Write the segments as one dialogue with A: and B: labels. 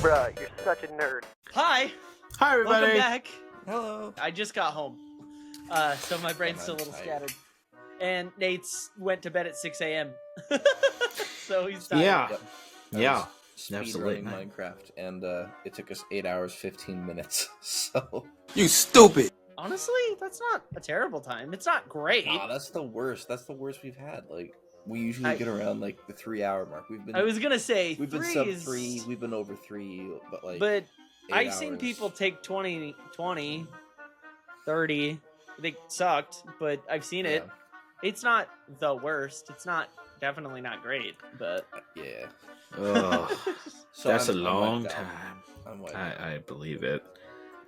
A: Bruh, you're such a nerd.
B: Hi,
C: Hi, everybody.
B: welcome back.
D: Hello.
B: I just got home, so my brain's still a little scattered. And Nate's went to bed at 6 a.m. So he's tired.
C: Yeah.
D: Yep.
C: Yeah.
D: Speed
C: Absolutely.
D: running Minecraft, and it took us 8 hours 15 minutes. So
E: You stupid.
B: Honestly, that's not a terrible time. It's not great.
D: nah, that's the worst. That's the worst we've had. Like we usually get around like the 3-hour mark. We've been
B: I was gonna say
D: we've been
B: 3
D: sub
B: is-
D: 3. We've been over 3, but like.
B: but
D: 8
B: I've seen
D: hours.
B: people take 20, 30. They sucked, but I've seen it. It's not the worst. It's not definitely not great, but
D: Yeah.
C: Oh,
D: So
C: that's
D: I'm
C: a long
D: wiped out.
C: time.
D: I'm wiped out.
C: I believe it.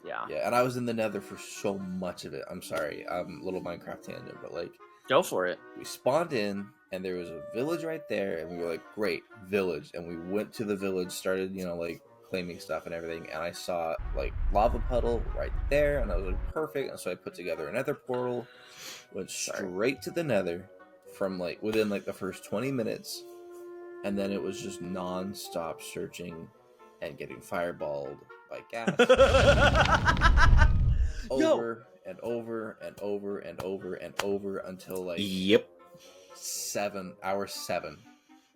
B: yeah.
D: Yeah, and I was in the Nether for so much of it. I'm sorry, little Minecraft tangent, but like
B: Go for it.
D: we spawned in and there was a village right there, and we were like, great village, and we went to the village, started like claiming stuff and everything, and I saw like lava puddle right there, and I was like, perfect. And so I put together another portal, went straight to the Nether from like within like the first 20 minutes, and then it was just non-stop searching and getting fireballed by gas over and over and over and over and over until like
C: Yep.
D: hour 7,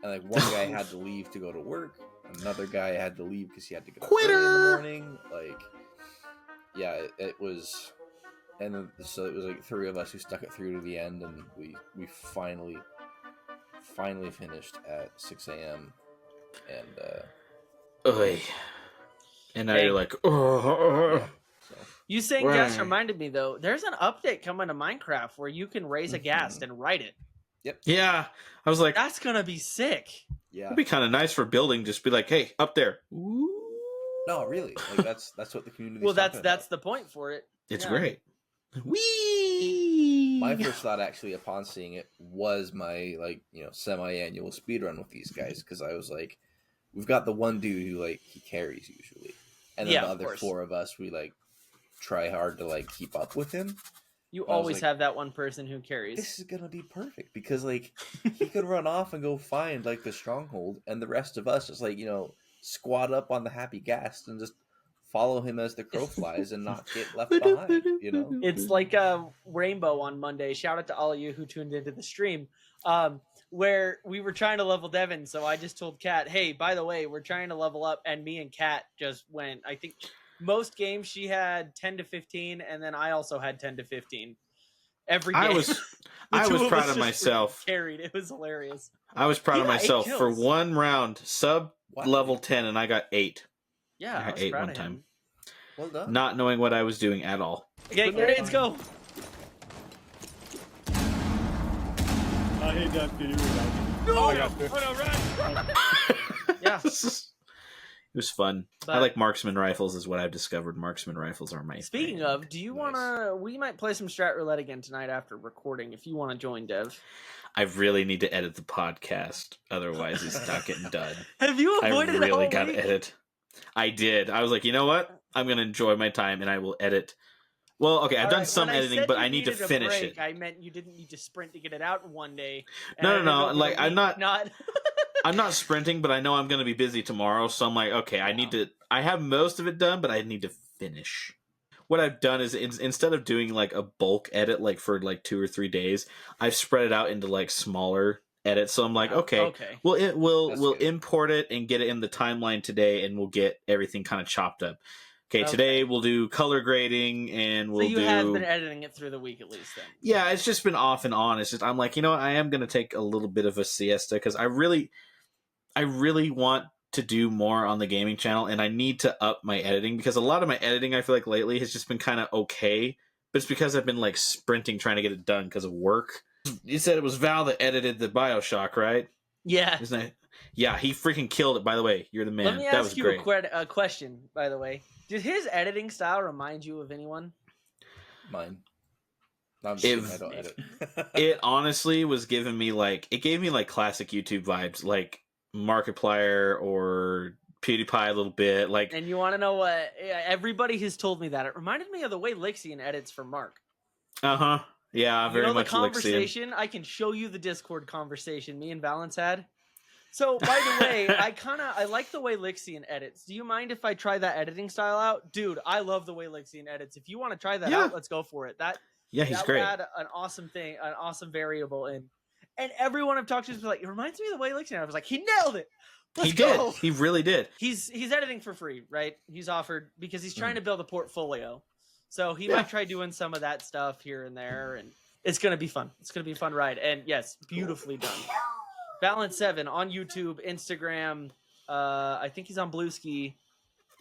D: and like one guy had to leave to go to work, another guy had to leave because he had to get up early in the morning. Like yeah, it was, and then, so it was like 3 of us who stuck it through to the end, and we finally finished at 6 a.m. and
C: Oy. And now
B: Hey.
C: you're like, oh.
D: yeah, so
B: You saying gas
C: Right.
B: reminded me though. There's an update coming to Minecraft where you can raise a ghast and write it.
C: Yeah. I was like,
B: That's gonna be sick.
D: yeah.
C: it'd be kind of nice for building. Just be like, hey, up there. Ooh.
D: No, really, like that's what the community.
B: Well, that's the point for it.
C: It's
B: Yeah.
C: great. Wee.
D: My first thought, actually, upon seeing it, was my semi-annual speed run with these guys, because I was like, we've got the one dude who like he carries usually, and then
B: Yeah,
D: the
B: of
D: other
B: course.
D: 4 of us, we like try hard to like keep up with him.
B: You
D: I was
B: always
D: like,
B: have that one person who carries.
D: This is gonna be perfect, because like he could run off and go find like the stronghold, and the rest of us just like squat up on the happy ghast and just follow him as the crow flies and not get left behind.
B: It's like Rainbow on Monday. Shout out to all of you who tuned into the stream. Where we were trying to level Devin, so I just told Kat, hey, by the way, we're trying to level up, and me and Kat just went, I think most games she had 10 to 15, and then I also had 10 to 15. Every game.
C: I was
B: The two
C: proud
B: us
C: of
B: just
C: myself.
B: Carried. It was hilarious.
C: I was proud of
B: Yeah, 8
C: myself for
B: kills.
C: one round, sub
D: Wow.
C: level 10, and I got 8.
B: Yeah,
C: I
B: I was
C: ate
B: proud
C: one
B: of
C: time.
B: him.
D: Well done.
C: Not knowing what I was doing at all.
B: Okay, grenades go.
F: I hate that video.
B: No!
F: got there.
B: Yeah.
C: It was fun. I
B: But-
C: like marksman rifles, is what I've discovered. Marksman rifles are my
B: Speaking
C: thing.
B: of, do you
D: Nice.
B: wanna? We might play some strat roulette again tonight after recording. If you want to join, Dev.
C: I really need to edit the podcast, otherwise it's not getting done.
B: Have you
C: I
B: avoided it
C: really
B: all
C: gotta
B: week?
C: edit. I did. I was like, you know what? I'm gonna enjoy my time, and I will edit. Well, okay, I've
B: All
C: done
B: right,
C: some
B: when I
C: editing,
B: said
C: but
B: you
C: I need to
B: needed a
C: finish
B: break,
C: it.
B: I meant you didn't need to sprint to get it out in one day.
C: No,
B: And I didn't
C: no,
B: know if
C: like,
B: the
C: I'm
B: week
C: not- I'm not sprinting, but I know I'm gonna be busy tomorrow, so I'm like, okay, I need to. I have most of it done, but I need to finish. What I've done is instead of doing like a bulk edit, like for like 2 or 3 days, I've spread it out into like smaller edits. So I'm like, okay. Well, we'll
D: That's
C: we'll
D: good.
C: import it and get it in the timeline today, and we'll get everything kind of chopped up. Okay,
B: Okay.
C: today we'll do color grading, and
B: So
C: we'll
B: you
C: do.
B: have been editing it through the week at least then.
C: Yeah, it's just been off and on. It's just I'm like, you know what? I am gonna take a little bit of a siesta because I really want to do more on the gaming channel, and I need to up my editing because a lot of my editing I feel like lately has just been kind of okay, but it's because I've been like sprinting trying to get it done because of work. You said it was Val that edited the BioShock, right?
B: Yeah.
C: Isn't it? Yeah, he freaking killed it. By the way, you're the man.
B: Let me
C: That
B: ask
C: was
B: you
C: great.
B: a question, by the way. Did his editing style remind you of anyone?
D: Mine. No, I'm just kidding,
C: If-
D: I don't edit.
C: It honestly was giving me like classic YouTube vibes, like Markiplier or PewDiePie a little bit. Like,
B: And you want to know what? Everybody has told me that. It reminded me of the way Lixian edits for Mark.
C: yeah,
B: You
C: very
B: know the
C: much Lixian.
B: conversation? I can show you the Discord conversation me and Valence had. So, by the way, I like the way Lixian edits. Do you mind if I try that editing style out? Dude, I love the way Lixian edits. If you want to try that
C: Yeah.
B: out, let's go for it.
C: Yeah, he's
B: that
C: great.
B: would add an awesome thing, an awesome variable in. And everyone I've talked to is like, it reminds me of the way Lixian. I was like, he nailed it. Let's
C: He
B: go.
C: did. He really did.
B: He's editing for free, right? He's offered because he's trying to build a portfolio. So he
C: Yeah.
B: might try doing some of that stuff here and there, and it's gonna be fun. It's gonna be a fun ride. And yes, beautifully done. Balance7 on YouTube, Instagram. I think he's on Blueski.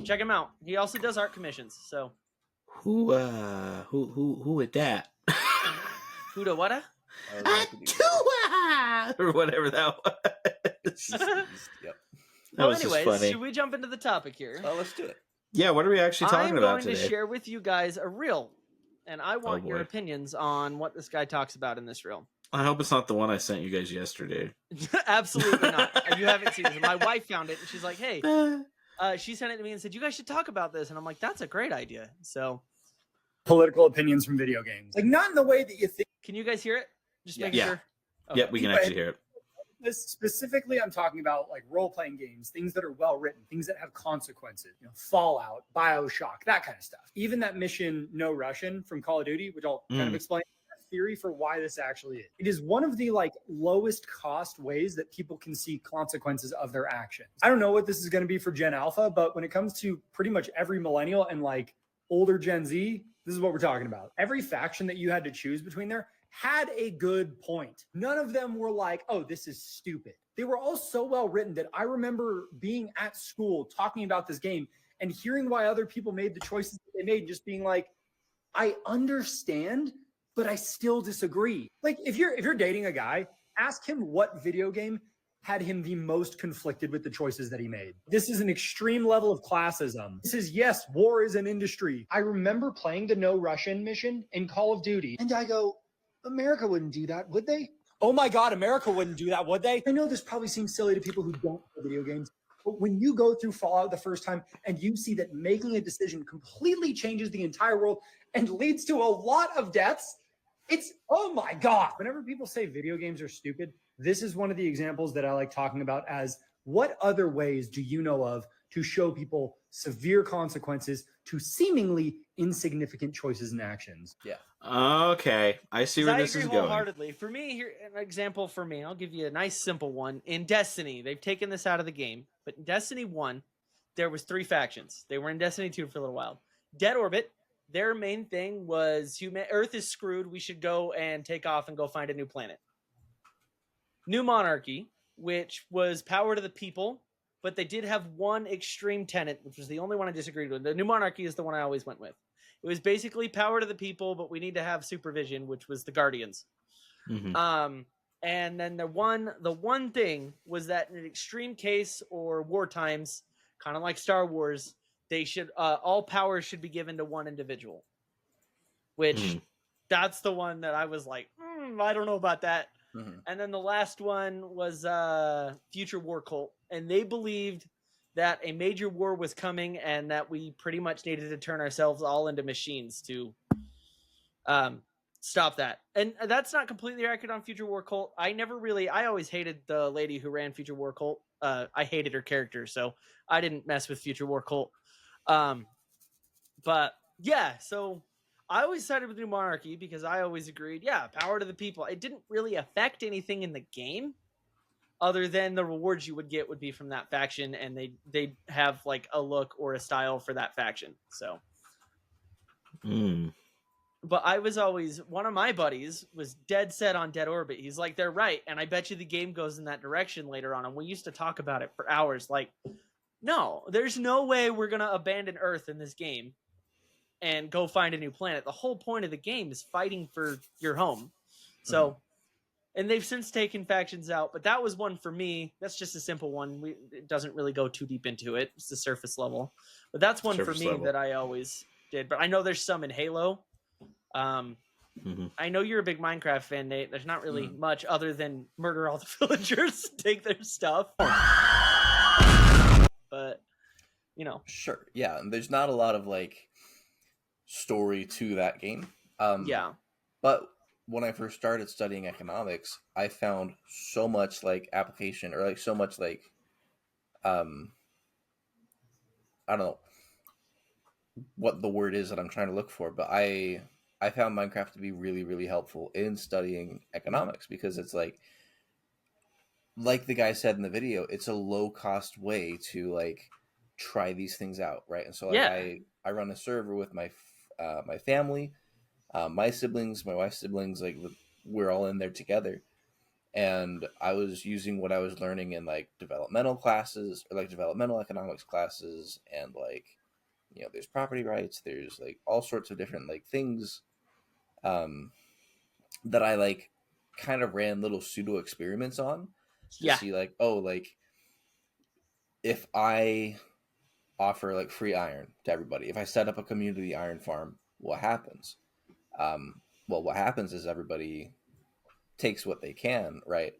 B: Check him out. He also does art commissions. So
C: Who with that?
B: Huda Wada?
C: Or whatever that was.
D: Yep.
C: That was just
B: anyways,
C: funny.
B: should we jump into the topic here?
D: Well, let's do it.
C: Yeah, what are we actually talking
B: I'm
C: about
B: going
C: today?
B: to share with you guys a reel, and I want your
C: boy.
B: opinions on what this guy talks about in this reel.
C: I hope it's not the one I sent you guys yesterday.
B: Absolutely not. You haven't seen it. My wife found it, and she's like, "Hey," she sent it to me and said, "You guys should talk about this." And I'm like, "That's a great idea." So,
F: Political opinions from video games. Like, not in the way that you think.
B: can you guys hear it? Just
D: Yeah.
B: making
C: Yeah.
B: sure.
C: Yep, we can actually hear it.
F: This specifically, I'm talking about like role-playing games, things that are well written, things that have consequences. You know, Fallout, BioShock, that kind of stuff. Even that mission No Russian from Call of Duty, which I'll kind of explain theory for why this actually is. It is one of the like lowest cost ways that people can see consequences of their actions. I don't know what this is going to be for Gen Alpha, but when it comes to pretty much every millennial and like older Gen Z, this is what we're talking about. Every faction that you had to choose between there had a good point. None of them were like, oh, this is stupid. They were all so well written that I remember being at school talking about this game and hearing why other people made the choices that they made, and just being like, I understand, but I still disagree. Like if you're dating a guy, ask him what video game had him the most conflicted with the choices that he made. This is an extreme level of classism. This is, yes, war is an industry. I remember playing the No Russian mission in Call of Duty, and I go, America wouldn't do that, would they? Oh my God, America wouldn't do that, would they? I know this probably seems silly to people who don't play video games, but when you go through Fallout the first time and you see that making a decision completely changes the entire world and leads to a lot of deaths, it's, oh my God. Whenever people say video games are stupid, this is one of the examples that I like talking about as what other ways do you know of to show people severe consequences to seemingly insignificant choices and actions?
D: Yeah.
C: Okay, I see where
B: I
C: this
B: agree
C: is going.
B: wholeheartedly. For me, here an example for me. I'll give you a nice simple one. In Destiny, they've taken this out of the game, but in Destiny 1, there was 3 factions. They were in Destiny 2 for a little while. Dead Orbit, their main thing was Earth is screwed. We should go and take off and go find a new planet. New Monarchy, which was power to the people, but they did have one extreme tenet, which was the only one I disagreed with. The New Monarchy is the one I always went with. It was basically power to the people, but we need to have supervision, which was the Guardians.
C: Mhm.
B: And then the one thing was that in an extreme case or war times, kind of like Star Wars, they should all power should be given to one individual. Which that's the one that I was like, I don't know about that.
D: Mhm.
B: And then the last one was Future War Cult, and they believed that a major war was coming and that we pretty much needed to turn ourselves all into machines to stop that. And that's not completely accurate on Future War Cult. I always hated the lady who ran Future War Cult. I hated her character, so I didn't mess with Future War Cult. But yeah, so I always sided with New Monarchy because I always agreed, yeah, power to the people. It didn't really affect anything in the game other than the rewards you would get would be from that faction, and they'd have like a look or a style for that faction. So but I was always, one of my buddies was dead set on Dead Orbit. He's like, they're right, and I bet you the game goes in that direction later on. And we used to talk about it for hours. Like, no, there's no way we're gonna abandon Earth in this game and go find a new planet. The whole point of the game is fighting for your home. So, and they've since taken factions out, but that was one for me. That's just a simple one. It doesn't really go too deep into it. It's the surface level. But that's one
C: Surface
B: for me
C: level.
B: that I always did. But I know there's some in Halo. I know you're a big Minecraft fan, Nate. There's not really much other than murder all the villagers, take their stuff. But, you know.
D: Sure. Yeah. And there's not a lot of like story to that game.
B: Yeah.
D: But when I first started studying economics, I found so much like application or like so much like I don't know what the word is that I'm trying to look for, but I found Minecraft to be really, really helpful in studying economics because it's like the guy said in the video, it's a low cost way to like try these things out, right? And so like
B: Yeah.
D: I run a server with my family, my siblings, my wife's siblings, like we're all in there together. And I was using what I was learning in like developmental classes or like developmental economics classes, and like there's property rights, there's like all sorts of different like things um, that I like kind of ran little pseudo experiments on to
B: Yeah.
D: see like, oh, like if I offer like free iron to everybody, if I set up a community iron farm, what happens? Well, what happens is everybody takes what they can, right?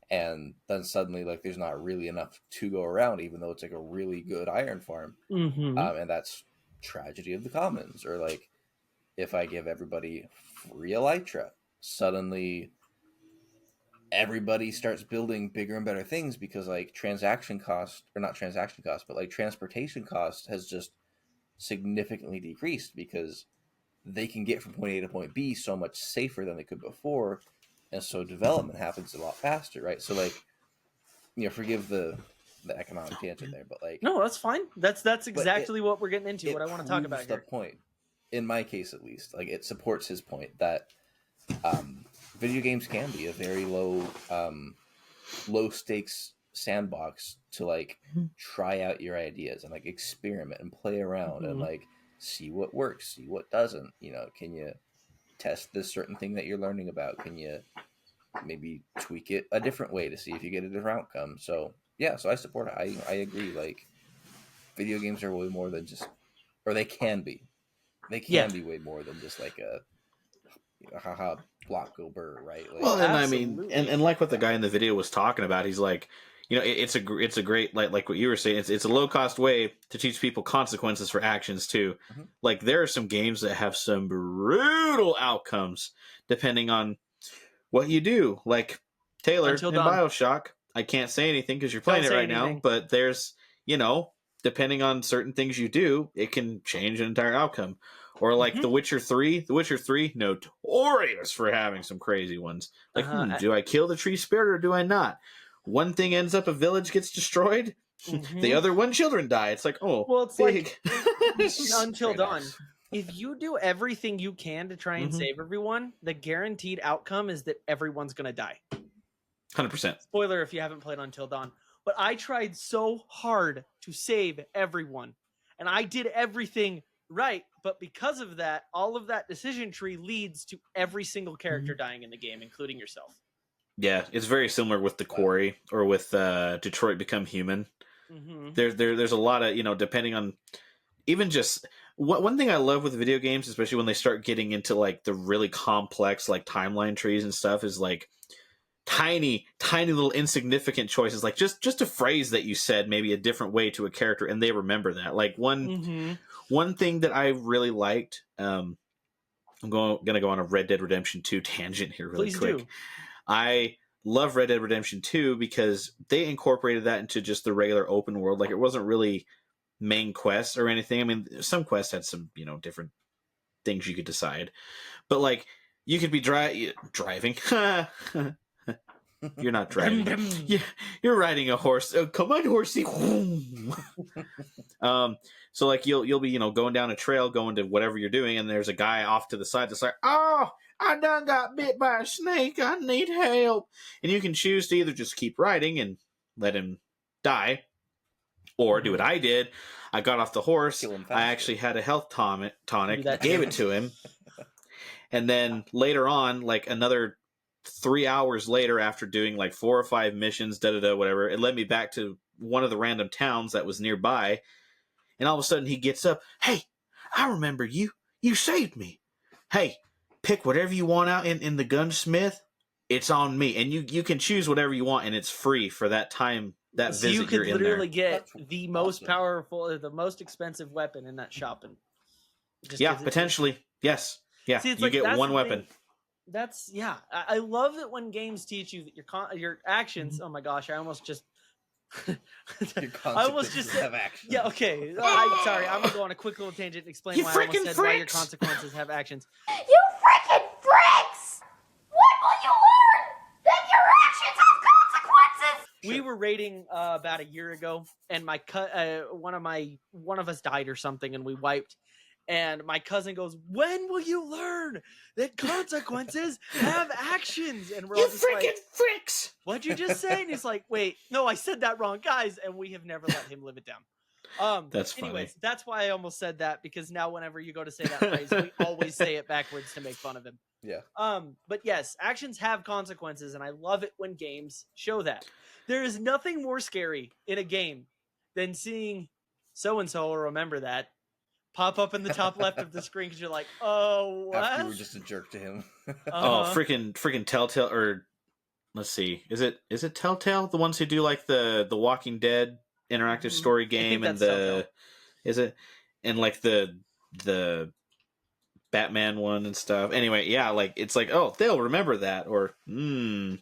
D: And then suddenly like there's not really enough to go around, even though it's like a really good iron farm.
B: Mm-hmm.
D: And that's tragedy of the commons. Or like if I give everybody free elytra, suddenly everybody starts building bigger and better things because like transaction cost, or not transaction cost, but like transportation cost has just significantly decreased because they can get from point A to point B so much safer than they could before. And so development happens a lot faster, right? So like, forgive the economic tangent there, but like,
B: No, that's fine. That's exactly what we're getting into. What I want to talk about
D: proves the
B: here.
D: point, in my case at least, like it supports his point that video games can be a very low stakes sandbox to like try out your ideas and like experiment and play around and like see what works, see what doesn't. Can you test this certain thing that you're learning about? Can you maybe tweak it a different way to see if you get a different outcome? So yeah, so I support it. I agree. Like video games are way more than just, or they can be way more than just like a haha block go burr, right? Like,
C: Well, and I
B: Absolutely.
C: mean, and like what the guy in the video was talking about, he's like, it's a great like what you were saying. It's a low cost way to teach people consequences for actions too.
D: Mhm.
C: Like there are some games that have some brutal outcomes depending on what you do. Like Taylor
B: Until
C: in
B: Dawn.
C: BioShock, I can't say anything because you're playing
B: Don't
C: it
B: say
C: right now.
B: anything.
C: But there's depending on certain things you do, it can change an entire outcome. Or like
B: Mhm.
C: The Witcher 3. The Witcher 3, notorious for having some crazy ones. Like, do I kill the tree spirit or do I not? One thing ends up, a village gets destroyed. The other one, children die. It's like, oh,
B: Well, it's
C: big.
B: Until
D: Very
B: Dawn.
D: nice.
B: If you do everything you can to try and
C: Mhm.
B: save everyone, the guaranteed outcome is that everyone's going to die.
C: 100%.
B: Spoiler if you haven't played Until Dawn. But I tried so hard to save everyone. And I did everything right. But because of that, all of that decision tree leads to every single character dying in the game, including yourself.
C: Yeah, it's very similar with The Quarry or with Detroit Become Human.
B: Mm-hmm.
C: There's a lot of, depending on even just one thing I love with video games, especially when they start getting into like the really complex like timeline trees and stuff, is like tiny little insignificant choices, like just a phrase that you said maybe a different way to a character and they remember that. Like one thing that I really liked, I'm gonna go on a Red Dead Redemption 2 tangent here really
B: Please
C: quick.
B: do.
C: I love Red Dead Redemption 2 because they incorporated that into just the regular open world. Like it wasn't really main quests or anything. I mean, some quests had some, different things you could decide. But like you could be driving. You're not driving. You're riding a horse. Oh, come on, horsey. So like you'll be, going down a trail, going to whatever you're doing, and there's a guy off to the side that's like, oh, I done got bit by a snake. I need help. And you can choose to either just keep riding and let him die, or do what I did. I got off the horse.
D: Kill him
C: I
D: faster.
C: actually had a health tonic.
B: that
C: Gave
B: too.
C: it to him. And then later on, like another 3 hours later, after doing like 4 or 5 missions, whatever, it led me back to one of the random towns that was nearby. And all of a sudden he gets up. Hey, I remember you. You saved me. Hey, pick whatever you want out in the gunsmith. It's on me. And you can choose whatever you want, and it's free for that time, that
B: So
C: visit
B: you
C: you're
B: could
C: in there.
B: literally get
D: That's
B: the most
D: awesome.
B: powerful, the most expensive weapon in that shop. And
C: Yeah, potentially. Yes. Yeah,
B: See, it's
C: you
B: like,
C: get
B: that's
C: one
B: the
C: weapon.
B: thing. That's yeah. I love it when games teach you that your actions. Oh my gosh, I almost just.
D: Your
B: I almost
D: consequences
B: just said.
D: have action.
B: Yeah, okay. I'm sorry. I'm gonna go on a quick little tangent and explain
C: You
B: why I almost
C: freaking
B: said why your
C: freaks!
B: consequences have actions.
A: You freaking freaks! When will you learn that your actions have consequences?
B: We were raiding about a year ago, and one of us died or something, and we wiped. And my cousin goes, "When will you learn that consequences have actions?" And we're all just like,
C: freaks!
B: "What'd you just say?" And he's like, "Wait, no, I said that wrong, guys." And we have never let him live it down.
C: That's funny.
B: Anyways, that's why I almost said that, because now whenever you go to say that phrase, we always say it backwards to make fun of him.
D: Yeah.
B: But yes, actions have consequences, and I love it when games show that. There is nothing more scary in a game than seeing so and so will remember that pop up in the top left of the screen because you're like, oh, what?
D: After you were just a jerk to him.
C: Oh,
B: Uh-huh.
C: freaking Telltale, or let's see, is it Telltale, the ones who do like the Walking Dead interactive story game, and
B: that's Telltale.
C: is it, and like the Batman one and stuff. Anyway, yeah, like it's like, oh, they'll remember that, or I don't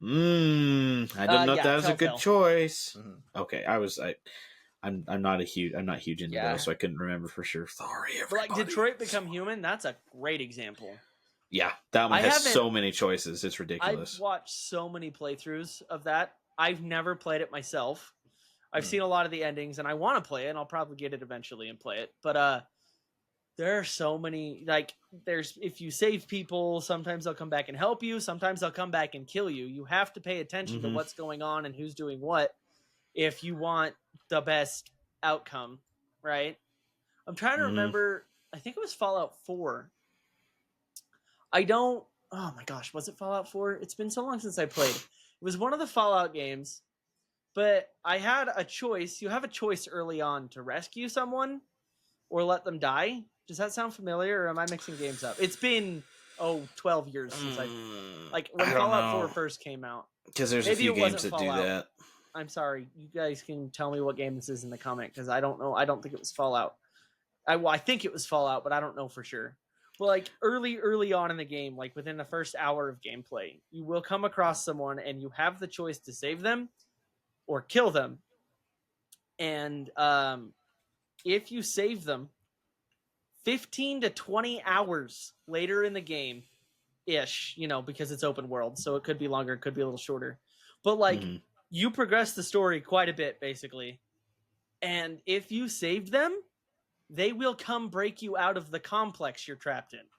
C: know if
B: yeah,
C: that was a good
B: Telltale.
C: choice.
D: Mhm.
C: Okay, I'm not huge into
B: Yeah.
C: those, so I couldn't remember for sure. Sorry,
B: But
C: everybody.
B: like Detroit Become Human, that's a great example.
C: Yeah, that one
B: I
C: has
B: haven't-
C: so many choices. It's ridiculous.
B: I've watched so many playthroughs of that. I've never played it myself. I've
D: Hmm.
B: seen a lot of the endings, and I want to play it, and I'll probably get it eventually and play it. But there are so many, like, there's, if you save people, sometimes they'll come back and help you, sometimes they'll come back and kill you. You have to pay attention to
C: Mhm.
B: what's going on and who's doing what if you want the best outcome, right? I'm trying to
C: Mhm.
B: remember, I think it was Fallout 4. Oh my gosh, was it Fallout 4? It's been so long since I played. It was one of the Fallout games, but I had a choice. You have a choice early on to rescue someone or let them die. Does that sound familiar, or am I mixing games up? It's been 12 years since I like when
C: I don't
B: Fallout 4
C: know.
B: first came out.
C: Because there's a
B: Maybe
C: few
B: it
C: games
B: wasn't
C: that do
B: Fallout.
C: that.
B: I'm sorry. You guys can tell me what game this is in the comment, because I don't know. I don't think it was Fallout. I think it was Fallout, but I don't know for sure. Well, like early on in the game, like within the first hour of gameplay, you will come across someone and you have the choice to save them or kill them. And if you save them, 15 to 20 hours later in the game ish, because it's open world, so it could be longer, it could be a little shorter. But like
C: Mhm.
B: you progress the story quite a bit basically. And if you saved them, they will come break you out of the complex you're trapped in.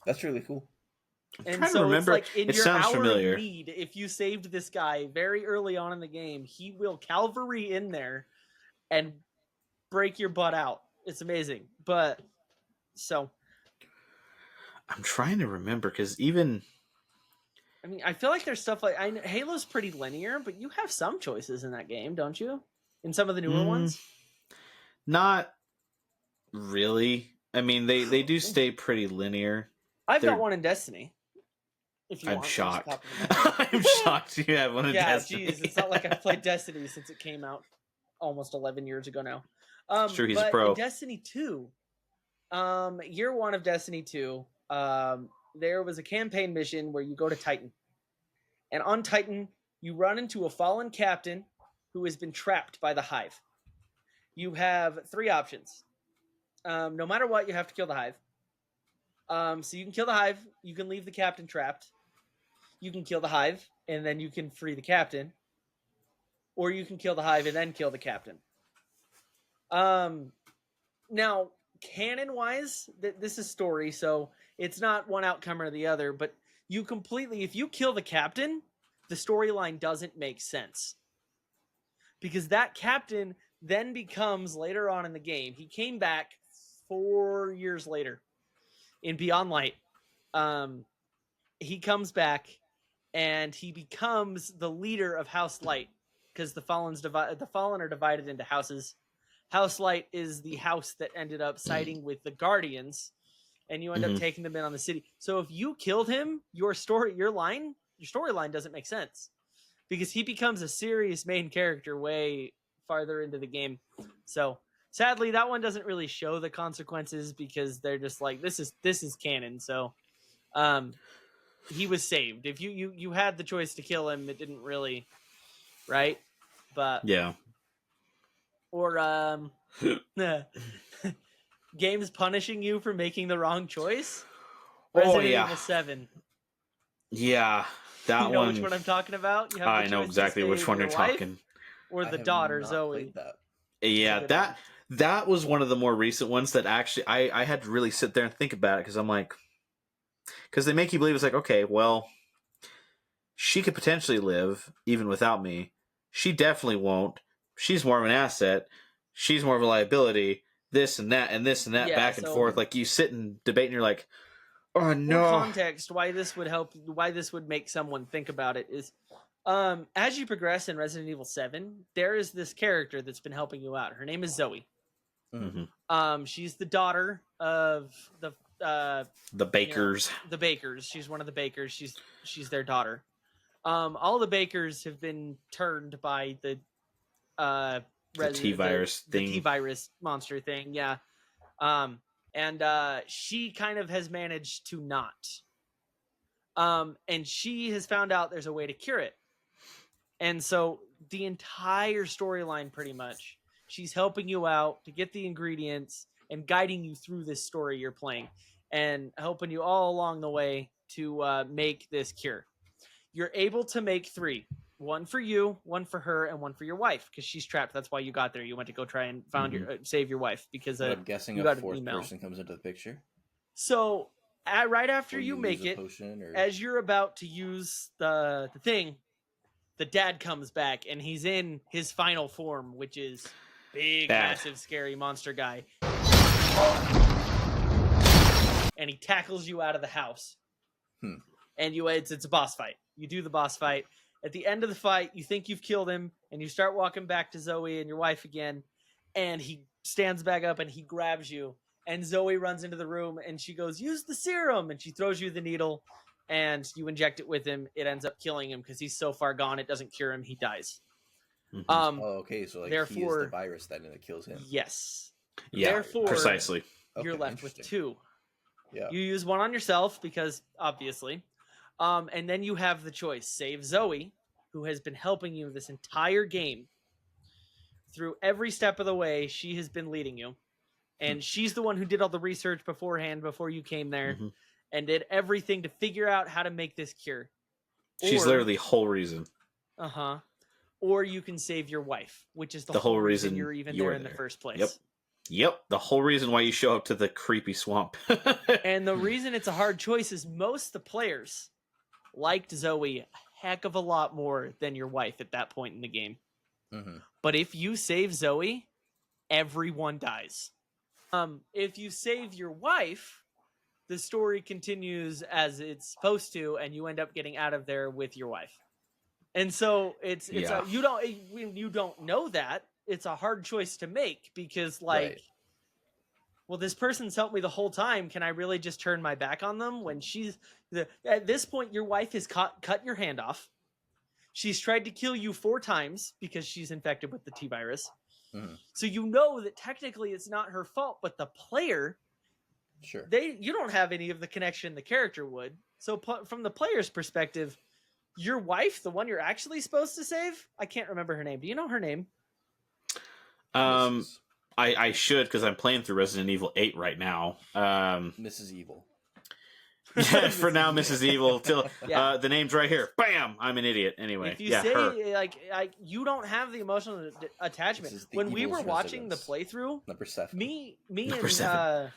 D: That's really cool.
B: And
C: trying to
B: so
C: remember.
B: it's like in
C: It
B: your
C: sounds
B: hour
C: familiar.
B: of need, if you saved this guy very early on in the game, he will cavalry in there and break your butt out. It's amazing. But so
C: I'm trying to remember, because even
B: I mean, I feel like there's stuff like Halo's pretty linear, but you have some choices in that game, don't you? In some of the newer ones.
C: not really. I mean, they do stay pretty linear.
B: I've
C: They're-
B: got one in Destiny. If you
C: I'm
B: want,
C: shocked.
B: just pop it in.
C: I'm shocked you have one in
B: Yeah,
C: Destiny.
B: geez, it's not like I've played Destiny since it came out almost 11 years ago now.
C: It's true, he's a
B: but
C: pro.
B: in Destiny 2, year one of Destiny 2, there was a campaign mission where you go to Titan. And on Titan, you run into a fallen captain who has been trapped by the Hive. You have 3 options. No matter what, you have to kill the Hive. So you can kill the Hive, you can leave the captain trapped. You can kill the Hive, and then you can free the captain. Or you can kill the Hive and then kill the captain. Now, canon-wise, this is story, so it's not one outcome or the other, but if you kill the captain, the storyline doesn't make sense. Because that captain then becomes, later on in the game, he came back 4 years later in Beyond Light. He comes back and he becomes the leader of House Light, because the Fallen are divided into houses. House Light is the house that ended up siding with the Guardians, and you end up taking them in on the city. So if you killed him, your storyline doesn't make sense, because he becomes a serious main character way farther into the game. So sadly, that one doesn't really show the consequences, because they're just like, this is canon. So he was saved. If you had the choice to kill him, it didn't really, right? But
C: Yeah.
B: or games punishing you for making the wrong choice. Resident Evil 7.
C: Yeah, that
B: You know
C: one.
B: which one I'm talking about? You have the
C: I know
B: choice to
C: exactly which
B: save
C: one
B: your
C: you're
B: wife
C: talking.
B: or
D: I
B: the
D: have
B: daughter
D: not
B: Zoe.
D: played that.
C: Yeah,
B: Good
C: that was one of the more recent ones that actually I had to really sit there and think about it because I'm like, because they make you believe it's like, okay, well, she could potentially live even without me. She definitely won't. She's more of an asset. She's more of a liability. This and that and this and that,
B: Yeah,
C: back and
B: so-
C: forth. Like you sit and debate and you're like, oh
B: For
C: no.
B: context, why this would help, why this would make someone think about it is, as you progress in Resident Evil 7, there is this character that's been helping you out. Her name is Zoe.
C: Mhm.
B: She's the daughter of the
C: The bakers.
B: the Bakers. She's one of the Bakers. She's their daughter. All the Bakers have been turned by the
C: T-virus
B: the
C: thing.
B: T-virus monster thing. Yeah. And she kind of has managed to not. And she has found out there's a way to cure it. And so the entire storyline, pretty much, she's helping you out to get the ingredients and guiding you through this story you're playing and helping you all along the way to make this cure. You're able to make 3. One for you, one for her, and one for your wife because she's trapped. That's why you got there. You went to go try and found your save your wife because
D: But I'm guessing
B: you
D: a
B: got an
D: fourth
B: email.
D: person comes into the picture.
B: So right after
D: Or
B: you
D: lose
B: make
D: a
B: it,
D: potion, or...
B: as you're about to use the thing, the dad comes back and he's in his final form, which is big,
C: Bad.
B: massive, scary monster guy. And he tackles you out of the house. And it's a boss fight. You do the boss fight. At the end of the fight, you think you've killed him, and you start walking back to Zoe and your wife again, and he stands back up and he grabs you. And Zoe runs into the room and she goes, "Use the serum!" And she throws you the needle, and you inject it with him. It ends up killing him because he's so far gone it doesn't cure him. He dies.
C: Mhm.
D: Oh, okay. So like he is
B: therefore-
D: the virus then, and it kills him.
B: Yes.
C: Yeah,
B: Therefore,
C: precisely.
B: you're
D: Okay,
B: left with
D: interesting.
B: 2.
D: Yeah.
B: You use one on yourself because obviously, and then you have the choice: save Zoe, who has been helping you this entire game through every step of the way. She has been leading you, and she's the one who did all the research beforehand before you came there,
C: Mhm.
B: and did everything to figure out how to make this cure.
C: She's
B: Or-
C: literally the whole reason.
B: Or you can save your wife, which is the
C: whole
B: whole reason
C: reason
B: you're even
C: you
B: there
C: were
B: in the
C: there.
B: first place.
C: Yep. Yep, the whole reason why you show up to the creepy swamp.
B: And the reason it's a hard choice is most of the players liked Zoe a heck of a lot more than your wife at that point in the game.
D: Mhm.
B: But if you save Zoe, everyone dies. If you save your wife, the story continues as it's supposed to, and you end up getting out of there with your wife. And so it's
C: Yeah.
B: when you don't know that, it's a hard choice to make because
D: Right.
B: well, this person's helped me the whole time. Can I really just turn my back on them when at this point your wife has cut your hand off. She's tried to kill you 4 times because she's infected with the T-virus.
D: Mhm.
B: So you know that technically it's not her fault, but the player,
D: Sure.
B: you don't have any of the connection the character would. So from the player's perspective, your wife, the one you're actually supposed to save, I can't remember her name. Do you know her name?
D: Mrs.
C: I should because I'm playing through Resident Evil 8 right now.
D: Mrs. Evil.
C: Yeah, for now, Mrs. Evil. Till
B: Yeah.
C: the name's right here. Bam! I'm an idiot. Anyway,
B: If you
C: yeah,
B: say
C: her.
B: like you don't have the emotional attachment.
D: This is the
B: When we
D: evil's
B: were watching the
D: residence.
B: playthrough,
D: Number 7.
B: me
C: Number
B: and
C: 7.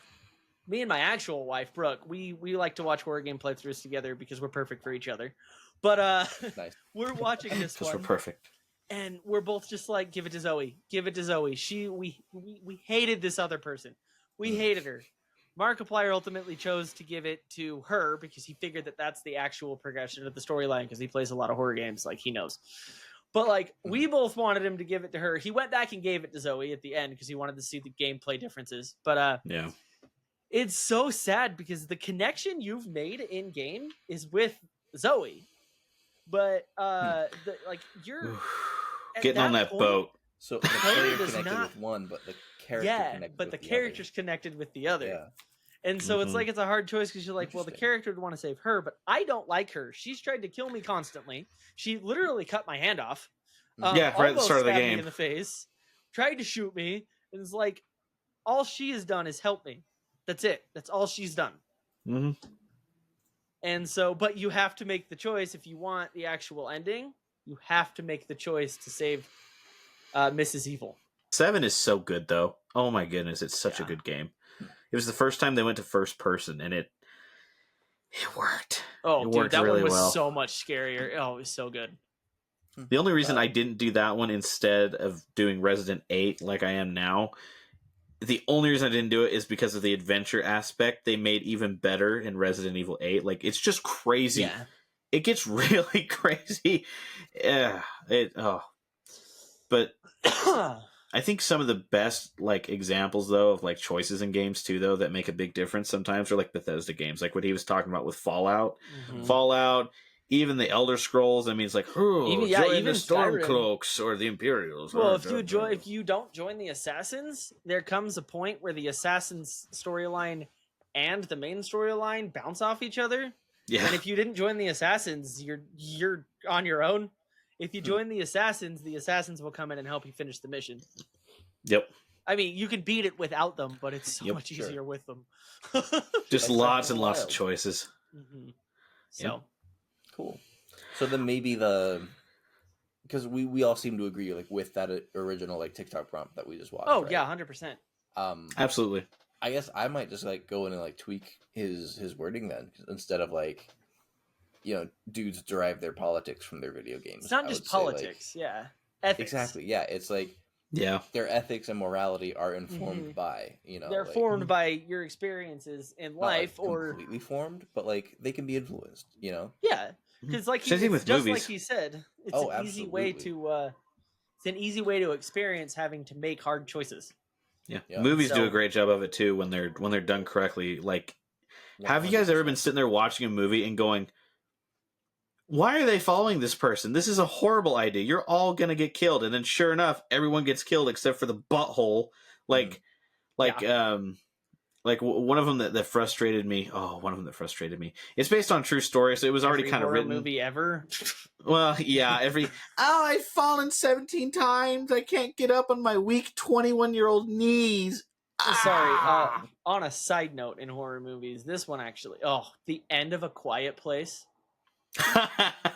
B: me and my actual wife Brooke, we like to watch horror game playthroughs together because we're perfect for each other. But
D: Nice.
B: we're watching this
C: Because we're
B: one,
C: perfect.
B: and we're both just like, give it to Zoe, give it to Zoe. We hated this other person, we hated her. Markiplier ultimately chose to give it to her because he figured that that's the actual progression of the storyline because he plays a lot of horror games, like he knows. But like we both wanted him to give it to her. He went back and gave it to Zoe at the end because he wanted to see the gameplay differences. But
C: Yeah.
B: it's so sad because the connection you've made in game is with Zoe, but you're at
C: Getting on that
B: point-
C: boat.
D: So the
B: player
D: player
B: does
D: connected
B: not-
D: with one, but the character
B: Yeah,
D: connected
B: but the
D: with
B: character's connected with the other.
D: Yeah.
B: And so it's
C: Mhm.
B: like it's a hard choice because you're like, well, the
D: Interesting.
B: character would want to save her, but I don't like her. She's tried to kill me constantly. She literally cut my hand off.
C: Yeah, right at the
B: Almost
C: start of the
B: stabbed
C: game.
B: me in the face. Tried to shoot me. And it's like, all she has done is help me. That's it. That's all she's done.
C: Mhm.
B: And so, but you have to make the choice if you want the actual ending. You have to make the choice to save Mrs. Evil.
C: 7 is so good though. Oh my goodness, it's such a
B: Yeah.
C: good game. It was the first time they went to first person, and it worked.
B: Oh,
C: It
B: dude,
C: worked
B: that
C: really
B: one was
C: well.
B: so much scarier. Oh, it was so good.
C: The only reason I didn't do that one instead of doing Resident 8 like I am now, the only reason I didn't do it is because of the adventure aspect they made even better in Resident Evil 8. Like, it's just crazy.
B: Yeah.
C: It gets really crazy. Yeah. But I think some of the best like examples though of like choices in games too though that make a big difference sometimes are like Bethesda games, like what he was talking about with Fallout.
B: Mhm.
C: Fallout, even the Elder Scrolls. I mean, it's like, join the
B: even Skyrim.
C: Stormcloaks or the Imperials.
B: Well, if you don't join the Assassins, there comes a point where the Assassins storyline and the main storyline bounce off each other.
C: yeah,
B: And if you didn't join the Assassins, you're on your own. If you join the Assassins will come in and help you finish the mission.
C: yep,
B: I mean, you can beat it without them, but it's so
C: Yep,
B: much
D: sure.
B: easier with them.
C: just
D: That's
C: lots
D: definitely
C: and lots of
D: wild.
C: choices.
B: Mhm. So,
C: Yep.
D: Cool. So then maybe because we all seem to agree like with that original like TikTok prompt that we just watched.
B: oh
D: right?
B: yeah, 100%.
C: Absolutely.
D: I guess I might just like go in and like tweak his wording then instead of like, dudes derive their politics from their video games.
B: It's not
D: I
B: just
D: would say, like-
B: politics, yeah. Ethics.
D: exactly. Yeah, it's like
C: Yeah,
D: their ethics and morality are informed
B: Mhm.
D: by
B: They're
D: like,
B: formed by your experiences in
D: not, like,
B: life, or
D: completely formed, but like they can be influenced.
B: yeah, because like
C: Same thing with
B: just
C: movies.
B: like he said, it's
D: Oh,
B: an easy way
D: absolutely.
B: to experience having to make hard choices.
C: yeah.
D: Yeah.
C: Movies do
B: So-
C: a great job of it too when they're done correctly. Like, have you guys ever been
D: 100%.
C: sitting there watching a movie and going, why are they following this person? This is a horrible idea. You're all gonna get killed. And then sure enough, everyone gets killed except for the butthole. Like one of them that frustrated me. Oh, one of them that frustrated me. It's based on a true story, so it was already
B: Every
C: kind of
B: horror
C: written.
B: movie ever.
C: Well, yeah, I've fallen 17 times. I can't get up on my weak 21-year-old knees.
B: Sorry.
C: Ah.
B: On a side note, in horror movies, this one actually. Oh, the end of A Quiet Place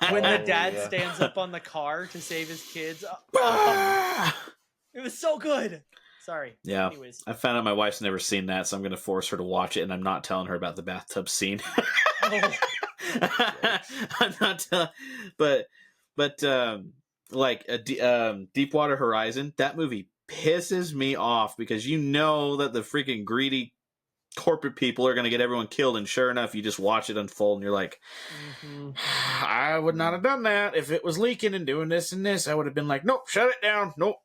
B: when the
D: Oh,
B: dad
D: yeah.
B: stands up on the car to save his kids.
C: Ah.
B: It was so good. Sorry.
C: Yeah.
B: Anyways.
C: I found out my wife's never seen that, so I'm going to force her to watch it, and I'm not telling her about the bathtub scene.
B: Oh,
C: I'm not telling, but like Deepwater Horizon, that movie pisses me off because you know that the freaking greedy corporate people are going to get everyone killed, and sure enough, you just watch it unfold, and you're like,
B: mhm.
C: I would not have done that if it was leaking and doing this and this. I would have been like, nope, shut it down, nope.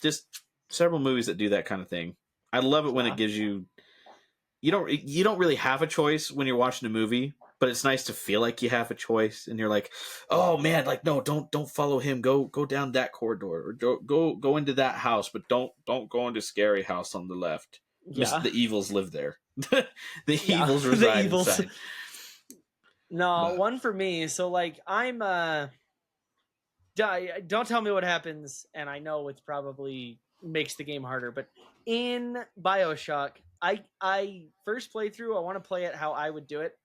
C: Just several movies that do that kind of thing. I love it when
B: Yeah.
C: it gives you. You don't really have a choice when you're watching a movie, but it's nice to feel like you have a choice, and you're like, oh man, like no, don't follow him. Go down that corridor, or go into that house, but don't go into scary house on the left.
B: Yeah.
C: The evils live there. the
B: Yeah,
C: evils
B: the
C: reside
B: evils.
C: inside.
B: No,
D: But-
B: one for me. So like I'm don't tell me what happens, and I know it's probably makes the game harder, but in BioShock, I first playthrough, I want to play it how I would do it.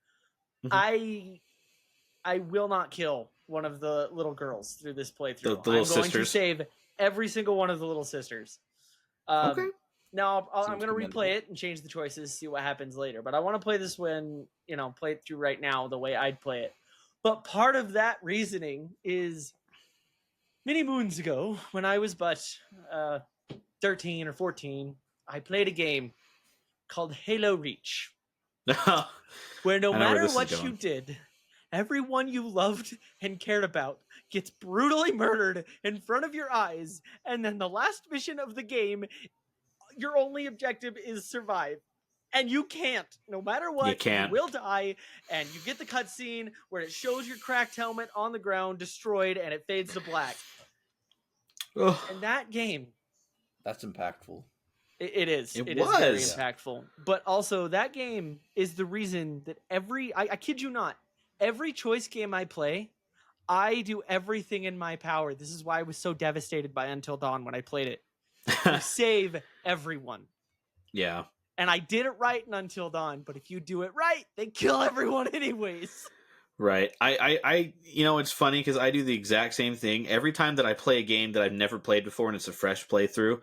C: Mhm.
B: I will not kill one of the little girls through this playthrough.
C: The
B: I'm
C: little
B: going
C: sisters.
B: to save every single one of the little sisters. I'm
C: Okay.
B: going to
D: commendable.
B: replay it and change the choices, see what happens later. But I want to play this when, play it through right now the way I'd play it. But part of that reasoning is many moons ago, when I was but 13 or 14, I played a game called Halo Reach, where no
C: I know where
B: matter
C: this is
B: what
C: going.
B: you did, everyone you loved and cared about gets brutally murdered in front of your eyes, and then the last mission of the game, your only objective is survive. And you can't. No matter what,
C: You can't.
B: will die, and you get the cutscene where it shows your cracked helmet on the ground, destroyed, and it fades to black.
C: Ugh.
B: And that game,
D: That's impactful.
B: It is.
C: It
B: It is very
C: was.
B: impactful. But also, that game is the reason that I kid you not, every choice game I play, I do everything in my power. This is why I was so devastated by Until Dawn when I played it. To save everyone.
C: Yeah.
B: And I did it right in Until Dawn, but if you do it right, they kill everyone anyways.
C: Right. I it's funny because I do the exact same thing. Every time that I play a game that I've never played before and it's a fresh playthrough,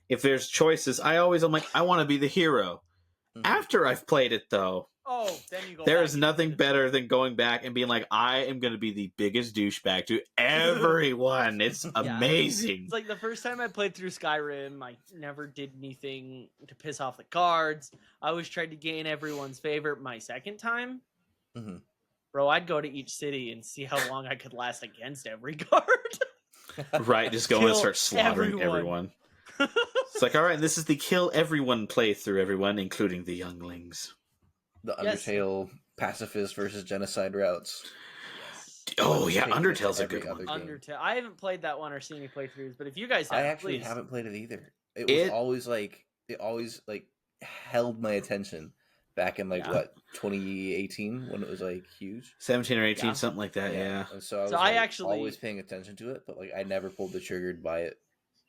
C: if there's choices, I'm like, I want to be the hero.
D: Mhm.
C: After I've played it, though,
B: Oh, then you go
C: there
B: back
C: is
B: and you
C: nothing
B: do the
C: better than going back and being like, I am going to be the biggest douchebag to everyone. It's amazing.
B: It's like the first time I played through Skyrim, I never did anything to piss off the guards. I always tried to gain everyone's favor. My second time,
D: Mhm.
B: bro, I'd go to each city and see how long I could last against every guard.
C: Right, just go and
B: Kill
C: start slaughtering
B: everyone.
C: everyone. It's like, all right, this is the kill everyone playthrough, everyone, including the younglings.
D: The
B: Yes.
D: Undertale pacifist versus genocide routes.
C: Oh,
D: Just
C: yeah,
D: taking it to
C: Undertale's a
D: every
C: good one.
D: other game.
B: Undertale. I haven't played that one or seen any playthroughs, but if you guys have,
D: I actually
B: please.
D: haven't played it either. It always held my attention back in
B: Yeah.
D: 2018 when it was like huge.
C: 17 or 18,
B: Yeah.
C: something like that, yeah.
D: And so I was
B: So I actually-
D: always paying attention to it, but I never pulled the trigger to buy it.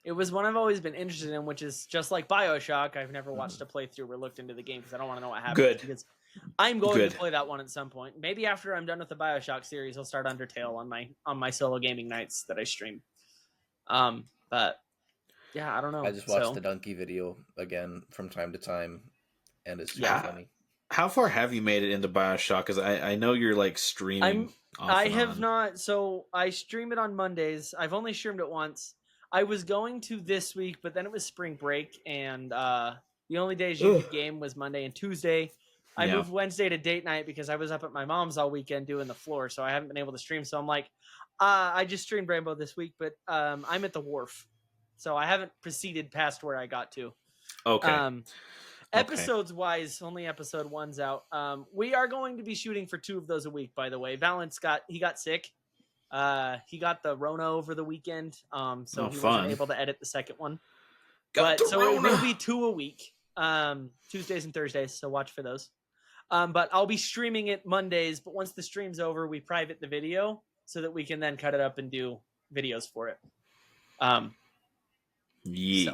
B: It was one I've always been interested in, which is just like BioShock. I've never watched a playthrough or looked into the game because I don't want to know what happens.
C: Good.
B: Because I'm going
C: Good.
B: to play that one at some point. Maybe after I'm done with the BioShock series, I'll start Undertale on my solo gaming nights that I stream. But yeah, I don't know.
D: I just watched
B: So,
D: the Donkey video again from time to time, and it's
C: Yeah.
D: funny.
C: How far have you made it into Bioshock? Because I know you're like streaming.
B: I
C: off and
B: have
C: on.
B: not. So I stream it on Mondays. I've only streamed it once. I was going to this week, but then it was spring break, and the only days you could game was Monday and Tuesday. I
C: Yeah.
B: moved Wednesday to date night because I was up at my mom's all weekend doing the floor, so I haven't been able to stream. So I'm like, I just streamed Rainbow this week, but I'm at the wharf, so I haven't proceeded past where I got to.
C: Okay.
B: Episodes wise, only episode 1's out. We are going to be shooting for 2 of those a week, by the way. Valence got sick. He got the Rona over the weekend, so
C: Oh,
B: he
C: fun.
B: wasn't able to edit the second one.
C: Got the
B: So it will
C: Rona.
B: be 2 a week, Tuesdays and Thursdays. So watch for those. But I'll be streaming it Mondays. But once the stream's over, we private the video so that we can then cut it up and do videos for it.
C: Yeah.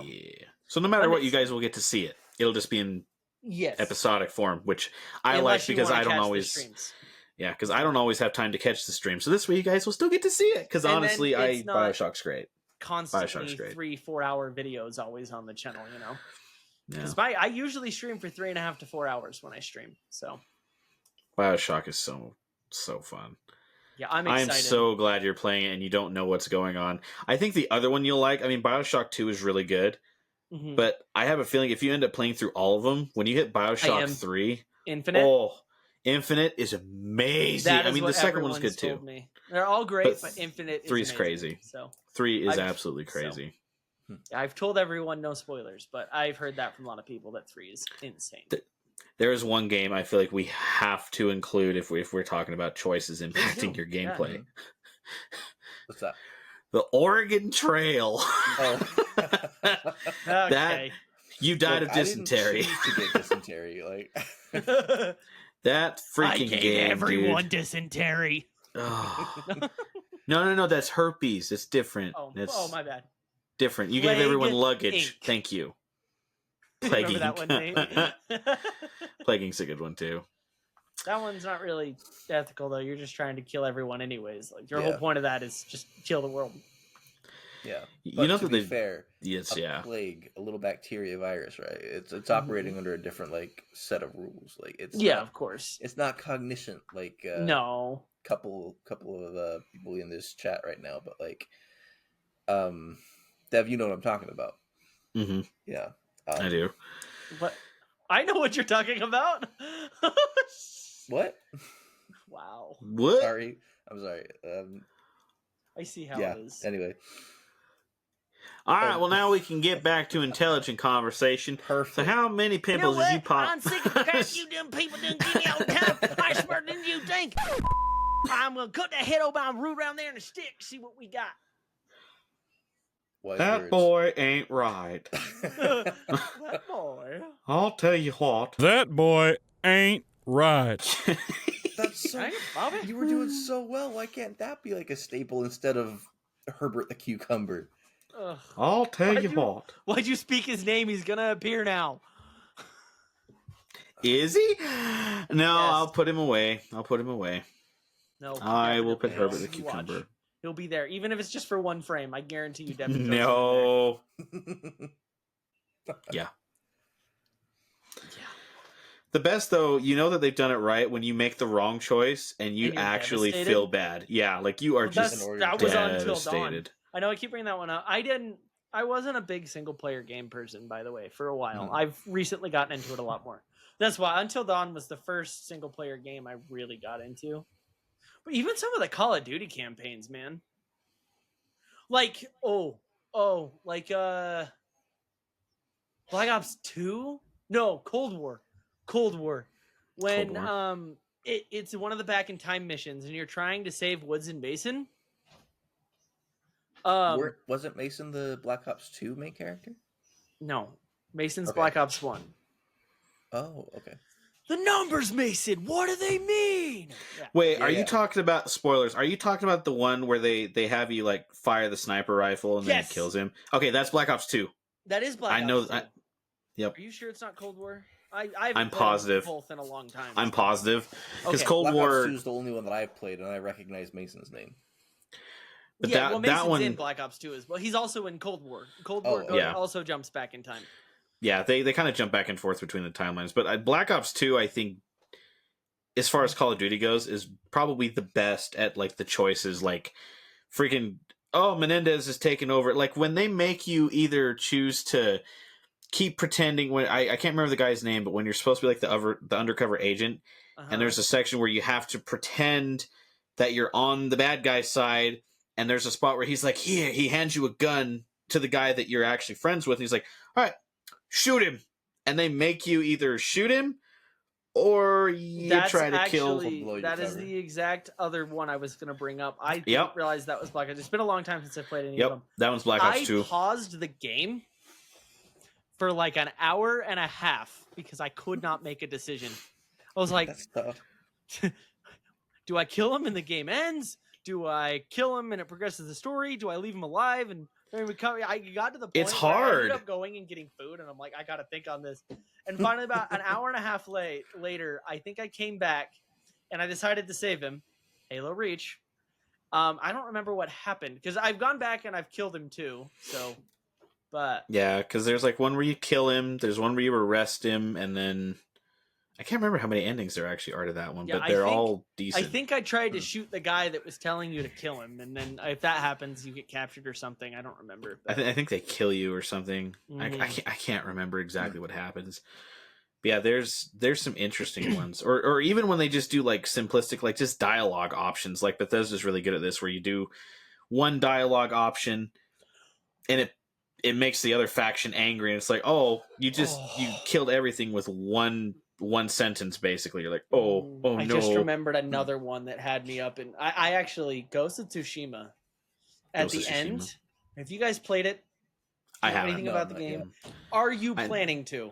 C: So no matter
B: I'm
C: what, you
B: ex-
C: guys will get to see it. It'll just be in
B: Yes,
C: episodic form, which I
B: Unless
C: like
B: you
C: because
B: wanna
C: I don't
B: catch the
C: always.
B: streams.
C: Yeah, because I don't always have time to catch the stream. So this way, you guys will still get to see it. Because
B: And then
C: honestly,
B: it's not-
C: Bioshock's great.
B: Constantly
C: great.
B: 3-4 hour videos always on the channel, you know.
C: Yeah.
B: Because I usually stream for 3.5 to 4 hours when I stream. So
C: Bioshock is so fun.
B: yeah, I'm
C: I'm
B: excited.
C: so glad you're playing it and you don't know what's going on. I think the other one you'll like. I mean, Bioshock 2 is really good,
B: Mhm.
C: but I have a feeling if you end up playing through all of them, when you hit Bioshock
B: am.
C: 3,
B: Infinite.
C: oh, Infinite is amazing.
B: That
C: I
B: is
C: mean, the
B: what
C: second one's
B: everyone's
C: good
B: told
C: too.
B: me. They're all great,
C: But
B: but Infinite is
C: 3's
B: amazing.
C: crazy.
B: So
C: 3 is
B: I've-
C: absolutely
B: so-
C: crazy.
B: I've told everyone no spoilers, but I've heard that from a lot of people that 3 is insane.
C: There is one game I feel like we have to include if we're talking about choices impacting
B: do.
C: your
B: Yeah.
C: gameplay.
D: What's that?
C: The Oregon Trail.
D: Oh.
B: Okay.
C: You died
D: Look,
C: of
D: I didn't
C: dysentery.
D: choose to get dysentery.
C: That freaking game, dude.
B: dysentery.
C: Oh. No. That's herpes. It's different. It's
B: Oh, my bad.
C: different. You gave
B: Plague
C: everyone luggage.
B: Inc.
C: Thank you.
B: Remember that one, Nate?
C: Plague Inc.'s a good one too.
B: That one's not really ethical, though. You're just trying to kill everyone anyways. Like your whole
D: Yeah.
B: point of that is just kill the world.
D: Yeah.
C: You
D: But
C: know
D: to
C: that
D: be
C: they.
D: fair,
C: Yes,
D: a
C: yeah.
D: plague, a little bacteria virus, right? It's
B: Mm-hmm.
D: operating under a different set of rules. It's
B: Yeah,
D: not,
B: of course.
D: it's not cognition
B: No.
D: couple of people in this chat right now, but Dev, you know what I'm talking about.
C: hmm
D: Yeah.
C: I do.
B: What? I know what you're talking about.
D: What?
B: Wow.
C: What?
D: Sorry. I'm sorry.
B: I see how
D: Yeah.
B: it is.
D: Anyway,
C: All right. Well, now we can get back to intelligent conversation.
D: perfect.
C: So, how many pimples did you pop?
B: I'm sick of crap you dumb people done give me all the time. I swear, didn't you think? I'm gonna cut that head open and root around there in a stick, see what we got.
D: Wise
C: That
D: words.
C: boy ain't right.
B: That boy.
C: I'll tell you what.
E: That boy ain't right.
D: That's so.
B: Dang it, Bobby.
D: You were doing so well. Why can't that be like a staple instead of Herbert the Cucumber?
B: Ugh.
C: I'll tell
B: Why'd
C: you
B: you-
C: what.
B: Why'd you speak his name? He's gonna appear now.
C: Is he? No,
B: Yes.
C: I'll put him away. I'll put him away.
B: No, he
C: I will put
B: definitely
C: Herbert the
B: will. You watch.
C: Cucumber.
B: He'll be there, even if it's just for one frame. I guarantee you, Devin. Jones will be there.
C: No. Yeah. The best though, you know that they've done it right when you make the wrong choice and you
B: And you're
C: actually
B: devastated?
C: feel bad. Yeah, like you are
B: Well,
C: just
B: that was on Until Dawn.
C: devastated.
B: I know I keep bringing that one up. I wasn't a big single player game person, by the way, for a while.
C: Mhm.
B: I've recently gotten into it a lot more. That's why Until Dawn was the first single player game I really got into. But even some of the Call of Duty campaigns, man. Like, like Black Ops 2? No, Cold War. When
C: Cold War.
B: it's one of the back in time missions and you're trying to save Woods and Mason.
D: Wasn't Mason the Black Ops 2 main character?
B: No, Mason's
D: Okay.
B: Black Ops 1.
D: Oh, okay.
B: The numbers, Mason. What do they mean? Yeah.
C: Wait,
D: Yeah,
C: are you
D: yeah.
C: talking about spoilers? Are you talking about the one where they have you like fire the sniper rifle and then
B: Yes.
C: it kills him? Okay, that's Black Ops 2.
B: That is Black
C: I know-
B: Ops 2.
C: Yep.
B: Are you sure it's not Cold War? I haven't
C: I'm
B: played
C: positive.
B: both in a long time.
C: I'm positive because
B: Okay.
C: Cold
D: Black
C: War.
D: Ops 2 is the only one that I've played, and I recognize Mason's name.
C: But
B: yeah,
C: that-
B: well,
C: that
B: Mason's
C: one-
B: in Black Ops 2 as well. He's also in Cold War. Cold
D: Oh,
B: War
C: yeah.
B: also jumps back in time.
C: Yeah, they kind of jump back and forth between the timelines. But Black Ops 2, I think, as far as Call of Duty goes, is probably the best at like the choices. Like, freaking, Menendez is taking over. Like when they make you either choose to keep pretending. When I can't remember the guy's name, but when you're supposed to be like the undercover agent,
B: Uh-huh.
C: and there's a section where you have to pretend that you're on the bad guy's side, and there's a spot where he's like, here, he hands you a gun to the guy that you're actually friends with, and he's like, all right, shoot him. And they make you either shoot him or you
B: That's
C: try to kill
B: actually,
D: blow your
B: that is
D: cover.
B: the exact other one I was going to bring up. I
C: Yep.
B: didn't realize that was Black Ops. It's been a long time since I played any of
C: Yep,
B: them.
C: that one's Black Ops
B: I
C: 2.
B: paused the game for like an hour and a half because I could not make a decision. I was like,
D: That's tough.
B: do I kill him and the game ends? Do I kill him and it progresses the story? Do I leave him alive and then we come? I got to the point
C: It's
B: where I
C: hard.
B: ended up going and getting food, and I'm like, I got to think on this. And finally, about an hour and a half later, I think I came back and I decided to save him. Halo Reach. I don't remember what happened because I've gone back and I've killed him too. So, but
C: Yeah, because there's like one where you kill him, there's one where you arrest him, and then I can't remember how many endings there actually are to that one,
B: Yeah,
C: but
B: I
C: they're
B: think-
C: all
B: I
C: decent.
B: think I tried to shoot the guy that was telling you to kill him, and then if that happens, you get captured or something. I don't remember. But,
C: I think they kill you or something.
B: Mhm.
C: I can't remember exactly what happens. But yeah, there's some interesting ones, or even when they just do like simplistic, like just dialogue options. Like Bethesda's really good at this, where you do one dialogue option, and it makes the other faction angry, and it's like, oh, you killed everything with one sentence. Basically, you're like, oh
B: I
C: no.
B: just remembered another one that had me up, and I actually Ghost of Tsushima. At
C: Ghost of
B: the
C: Tsushima.
B: end, have you guys played it?
C: I
B: Do you know
C: haven't.
B: anything
D: No,
B: about the
D: not
B: game? Are you planning to?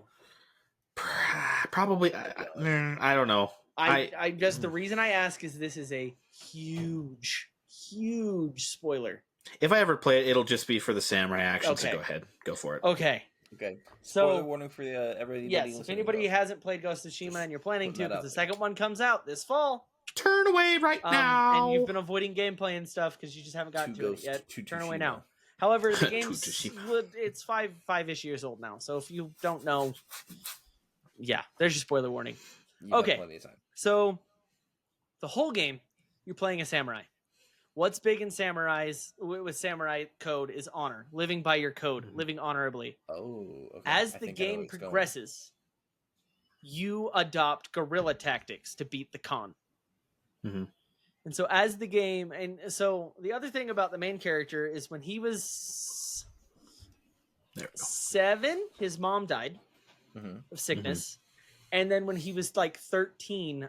C: Probably. I don't know.
B: I just the reason I ask is this is a huge spoiler.
C: If I ever play it, it'll just be for the samurai action. So
B: Okay.
C: go ahead, go for it.
B: Okay,
D: Okay.
B: so
D: Spoiler warning for everybody.
B: yes, if
D: listening,
B: anybody
D: though.
B: hasn't played Ghost of Tsushima and you're planning to,
D: Putting that
B: because the
D: out there.
B: second one comes out this fall,
C: Turn away right now.
B: and you've been avoiding gameplay and stuff because you just haven't gotten
D: To
B: to it
D: Ghost
B: yet.
D: to
B: Turn away
D: Tsushima.
B: now. However, the
C: To
B: game's
C: Tsushima.
B: it's five-ish years old now. So if you don't know, yeah, there's your spoiler warning.
D: You have
B: Okay.
D: plenty of time.
B: So the whole game, you're playing a samurai. What's big in samurais with samurai code is honor, living by your code, living honorably.
D: Oh, okay.
B: As
D: I
B: the
D: think I know where
B: game
D: it's going.
B: progresses, you adopt guerrilla tactics to beat the Khan.
C: Mhm.
B: And so as the game, and so the other thing about the main character is when he was
C: There we go.
B: 7, his mom died
D: Mhm.
B: of sickness. And then when he was like 13,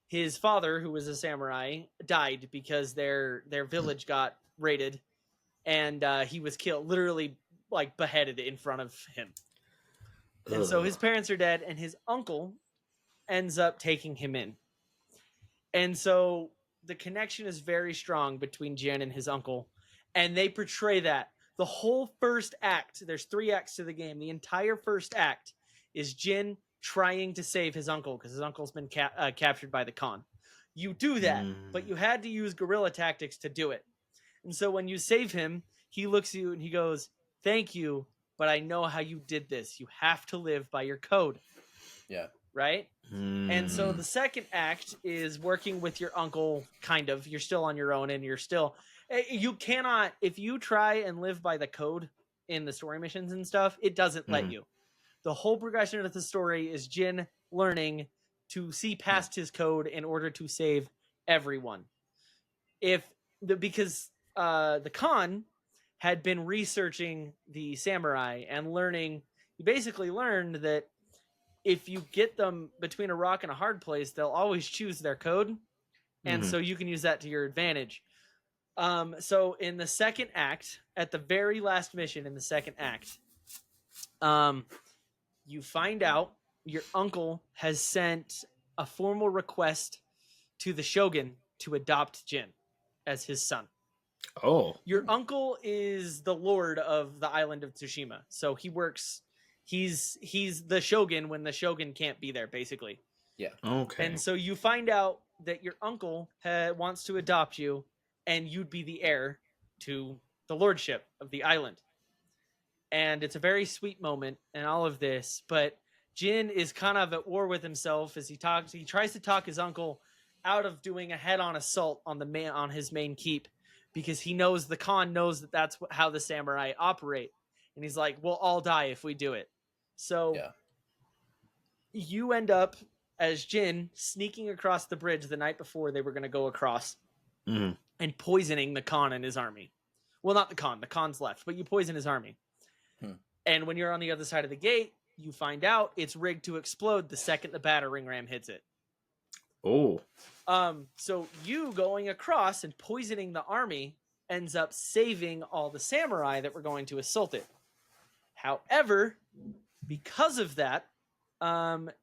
B: his father, who was a samurai, died because their village got raided and he was killed, literally like beheaded in front of him. And so his parents are dead, and his uncle ends up taking him in. And so the connection is very strong between Jin and his uncle, and they portray that. The whole first act, there's 3 acts to the game. The entire first act is Jin trying to save his uncle because his uncle's been captured by the Khan. You do that, but you had to use guerrilla tactics to do it. And so when you save him, he looks at you and he goes, "Thank you, but I know how you did this. You have to live by your code."
D: Yeah.
B: Right? And so the second act is working with your uncle, kind of. You're still on your own, and you're still... You cannot... If you try and live by the code in the story missions and stuff, it doesn't let you. The whole progression of the story is Jin learning to see past his code in order to save everyone. Because the Khan had been researching the samurai and learning... You basically learned that if you get them between a rock and a hard place, they'll always choose their code. And so you can use that to your advantage. So in the second act, at the very last mission in the second act, you find out your uncle has sent a formal request to the Shogun to adopt Jin as his son.
C: Oh.
B: Your uncle is the lord of the island of Tsushima. So he works... He's the Shogun when the Shogun can't be there, basically.
D: Yeah.
C: Okay.
B: And so you find out that your uncle wants to adopt you, and you'd be the heir to the lordship of the island. And it's a very sweet moment and all of this, but Jin is kind of at war with himself as he tries to talk his uncle out of doing a head-on assault on his main keep, because he knows the Khan knows that that's how the samurai operate. And he's like, we'll all die if we do it. So you end up, as Jin, sneaking across the bridge the night before they were going to go across and poisoning the Khan and his army. Well, not the Khan. The Khan's left, but you poison his army. And when you're on the other side of the gate, you find out it's rigged to explode the second the battering ram hits it.
C: Oh.
B: So you going across and poisoning the army ends up saving all the samurai that were going to assault it. However, because of that,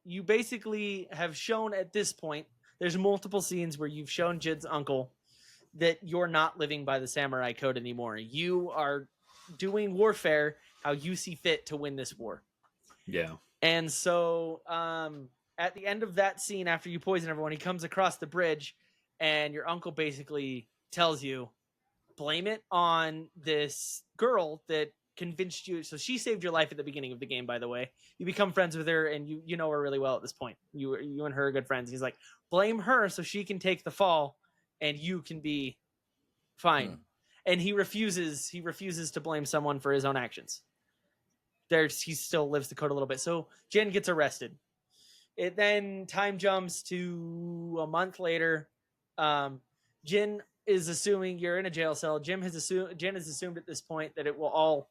B: you basically have shown at this point, there's multiple scenes where you've shown Jin's uncle that you're not living by the samurai code anymore. You are doing warfare how you see fit to win this war.
C: Yeah.
B: And so at the end of that scene, after you poison everyone, he comes across the bridge, and your uncle basically tells you, blame it on this girl that convinced you. So she saved your life at the beginning of the game, by the way. You become friends with her, and you know her really well at this point. You and her are good friends. He's like, blame her so she can take the fall, and you can be fine. And he refuses to blame someone for his own actions. He still lives the code a little bit. So Jin gets arrested. It then time jumps to a month later. Jin is assuming you're in a jail cell. Jin has assumed at this point that it will all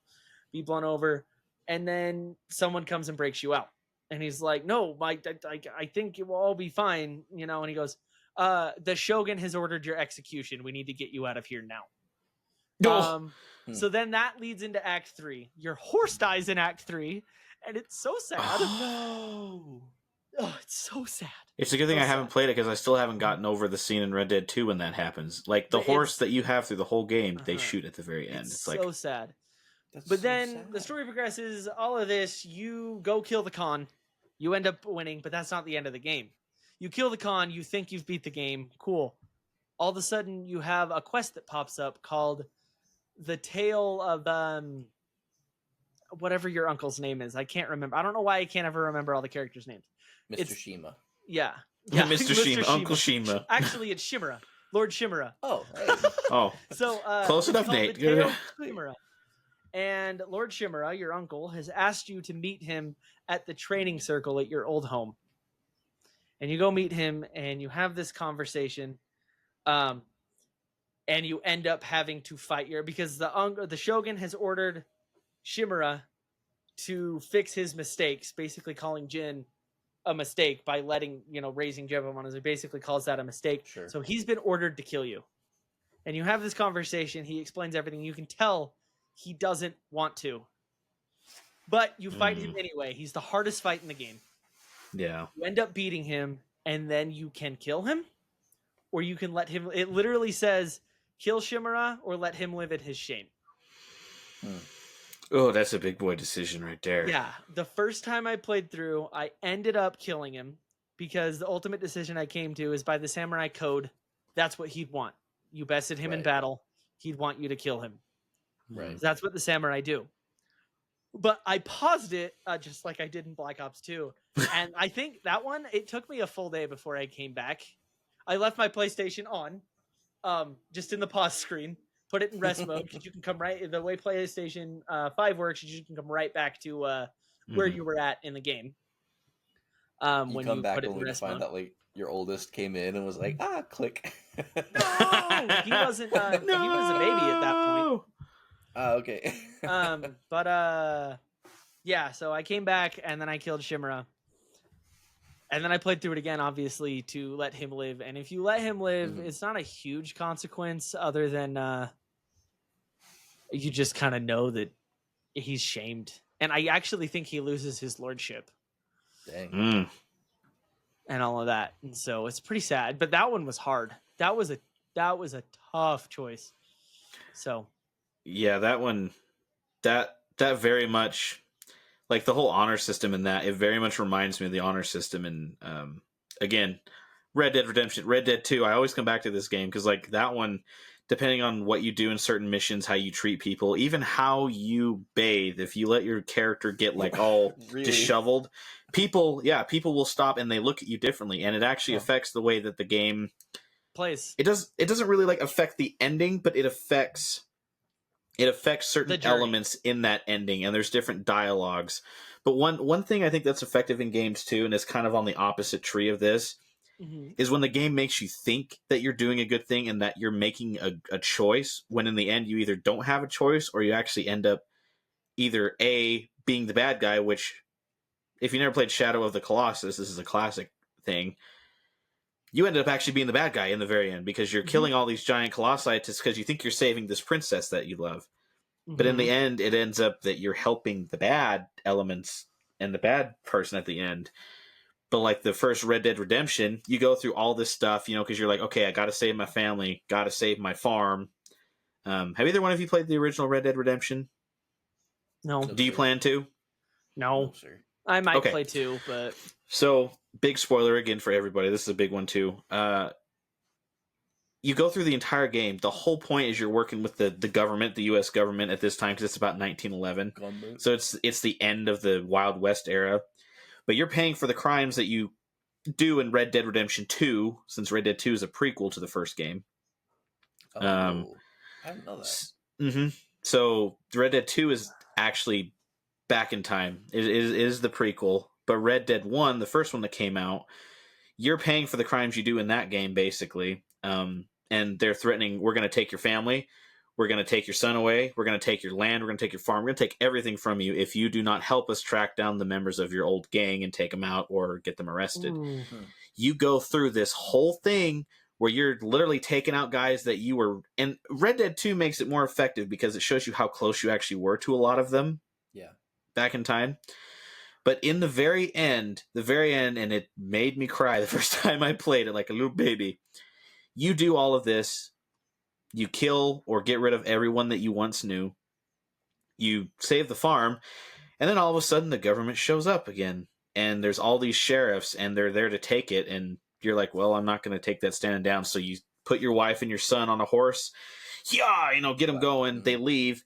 B: be blown over, and then someone comes and breaks you out. And he's like, "No, I think it will all be fine," you know. And he goes, "The Shogun has ordered your execution. We need to get you out of here now." So then that leads into Act 3. Your horse dies in Act 3, and it's so sad.
D: No.
B: Oh, it's so sad.
C: It's a good thing
B: So
C: I haven't
B: sad.
C: played it, because I still haven't gotten over the scene in Red Dead 2 when that happens. Like, the
B: But
C: horse that you have through the whole game, they
B: Uh-huh.
C: shoot at the very end. It's like,
B: so sad.
D: That's
B: But
D: so
B: then
D: sad.
B: the story progresses, all of this, you go kill the Khan. You end up winning, but that's not the end of the game. You kill the Khan, you think you've beat the game. Cool. All of a sudden, you have a quest that pops up called The Tale of... whatever your uncle's name is. I can't remember. I don't know why I can't ever remember all the characters' names.
D: Mr.
B: it's-
D: Shima.
B: Yeah.
C: Mr. Shima, Uncle Shima.
B: Actually, it's Shimura. Lord Shimura.
D: Oh, hey.
C: Oh,
B: So
C: Close
B: it's
C: enough,
B: called
C: Nate.
B: The Tale of Shimura. And Lord Shimura, your uncle, has asked you to meet him at the training circle at your old home. And you go meet him, and you have this conversation, and you end up having to fight because the Shogun has ordered Shimura to fix his mistakes, basically calling Jin a mistake by raising Jebamon, as he basically calls that a mistake.
D: Sure.
B: So he's been ordered to kill you. and you have this conversation. He explains everything. You can tell he doesn't want to, but you fight him anyway. He's the hardest fight in the game.
C: Yeah.
B: You end up beating him, and then you can kill him, or you can let him. It literally says, kill Shimura or let him live at his shame.
C: Oh, that's a big boy decision right there.
B: Yeah. The first time I played through, I ended up killing him because the ultimate decision I came to is by the samurai code, that's what he'd want. You bested him in
D: Right.
B: battle. He'd want you to kill him.
D: Right.
B: That's what the samurai do. But I paused it just like I did in Black Ops 2. And I think that one, it took me a full day before I came back. I left my PlayStation on, just in the pause screen, put it in rest mode because you can come right, the way PlayStation 5 works, you can come right back to where you were at in the game.
D: You
B: When
D: come
B: you
D: back
B: put it in
D: only to
B: rest
D: find
B: mode.
D: that like your oldest came in and was like, click.
B: No, he wasn't. He was a baby at that point.
D: Okay.
B: Yeah, so I came back and then I killed Shimura. And then I played through it again, obviously, to let him live. And if you let him live, it's not a huge consequence other than you just kind of know that he's shamed. And I actually think he loses his lordship
D: Dang.
B: and all of that. And so it's pretty sad. But that one was hard. That was a tough choice. So
C: Yeah, that one, that very much, like the whole honor system in that, it very much reminds me of the honor system in, again, Red Dead Redemption, Red Dead 2. I always come back to this game because like that one, depending on what you do in certain missions, how you treat people, even how you bathe, if you let your character get like all
D: Really?
C: disheveled, people will stop and they look at you differently, and it actually affects the way that the game
B: plays.
C: It doesn't really like affect the ending, but it affects certain
B: The journey.
C: elements in that ending, and there's different dialogues. But one thing I think that's effective in games too, and is kind of on the opposite tree of this, is when the game makes you think that you're doing a good thing and that you're making a choice, when in the end you either don't have a choice or you actually end up either A, being the bad guy, which if you never played Shadow of the Colossus, this is a classic thing. You ended up actually being the bad guy in the very end because you're killing all these giant colossi because you think you're saving this princess that you love. But in the end, it ends up that you're helping the bad elements and the bad person at the end. But like the first Red Dead Redemption, you go through all this stuff, because you're like, okay, I got to save my family, got to save my farm. Have either one of you played the original Red Dead Redemption?
B: No.
C: Do you plan to?
B: No.
D: sir.
B: I might
C: Okay.
B: play too, but
C: So, big spoiler again for everybody. This is a big one too. You go through the entire game. The whole point is you're working with the government, the U.S. government at this time, because it's about 1911.
D: Gunboat.
C: So it's the end of the Wild West era. But you're paying for the crimes that you do in Red Dead Redemption 2, since Red Dead 2 is a prequel to the first game.
D: Oh, I didn't know that.
C: Mm-hmm. So Red Dead 2 is actually back in time. It is the prequel. But Red Dead 1, the first one that came out, you're paying for the crimes you do in that game, basically. And they're threatening, we're going to take your family, we're going to take your son away, we're going to take your land, we're going to take your farm, we're going to take everything from you if you do not help us track down the members of your old gang and take them out or get them arrested.
B: Ooh.
C: You go through this whole thing where you're literally taking out guys that you were... And Red Dead 2 makes it more effective because it shows you how close you actually were to a lot of them.
D: Yeah.
C: Back in time. But in the very end, and it made me cry the first time I played it like a little baby, you do all of this, you kill or get rid of everyone that you once knew, you save the farm, and then all of a sudden the government shows up again, and there's all these sheriffs, and they're there to take it, and you're like, well, I'm not going to take that standing down, so you put your wife and your son on a horse, get them going, they leave,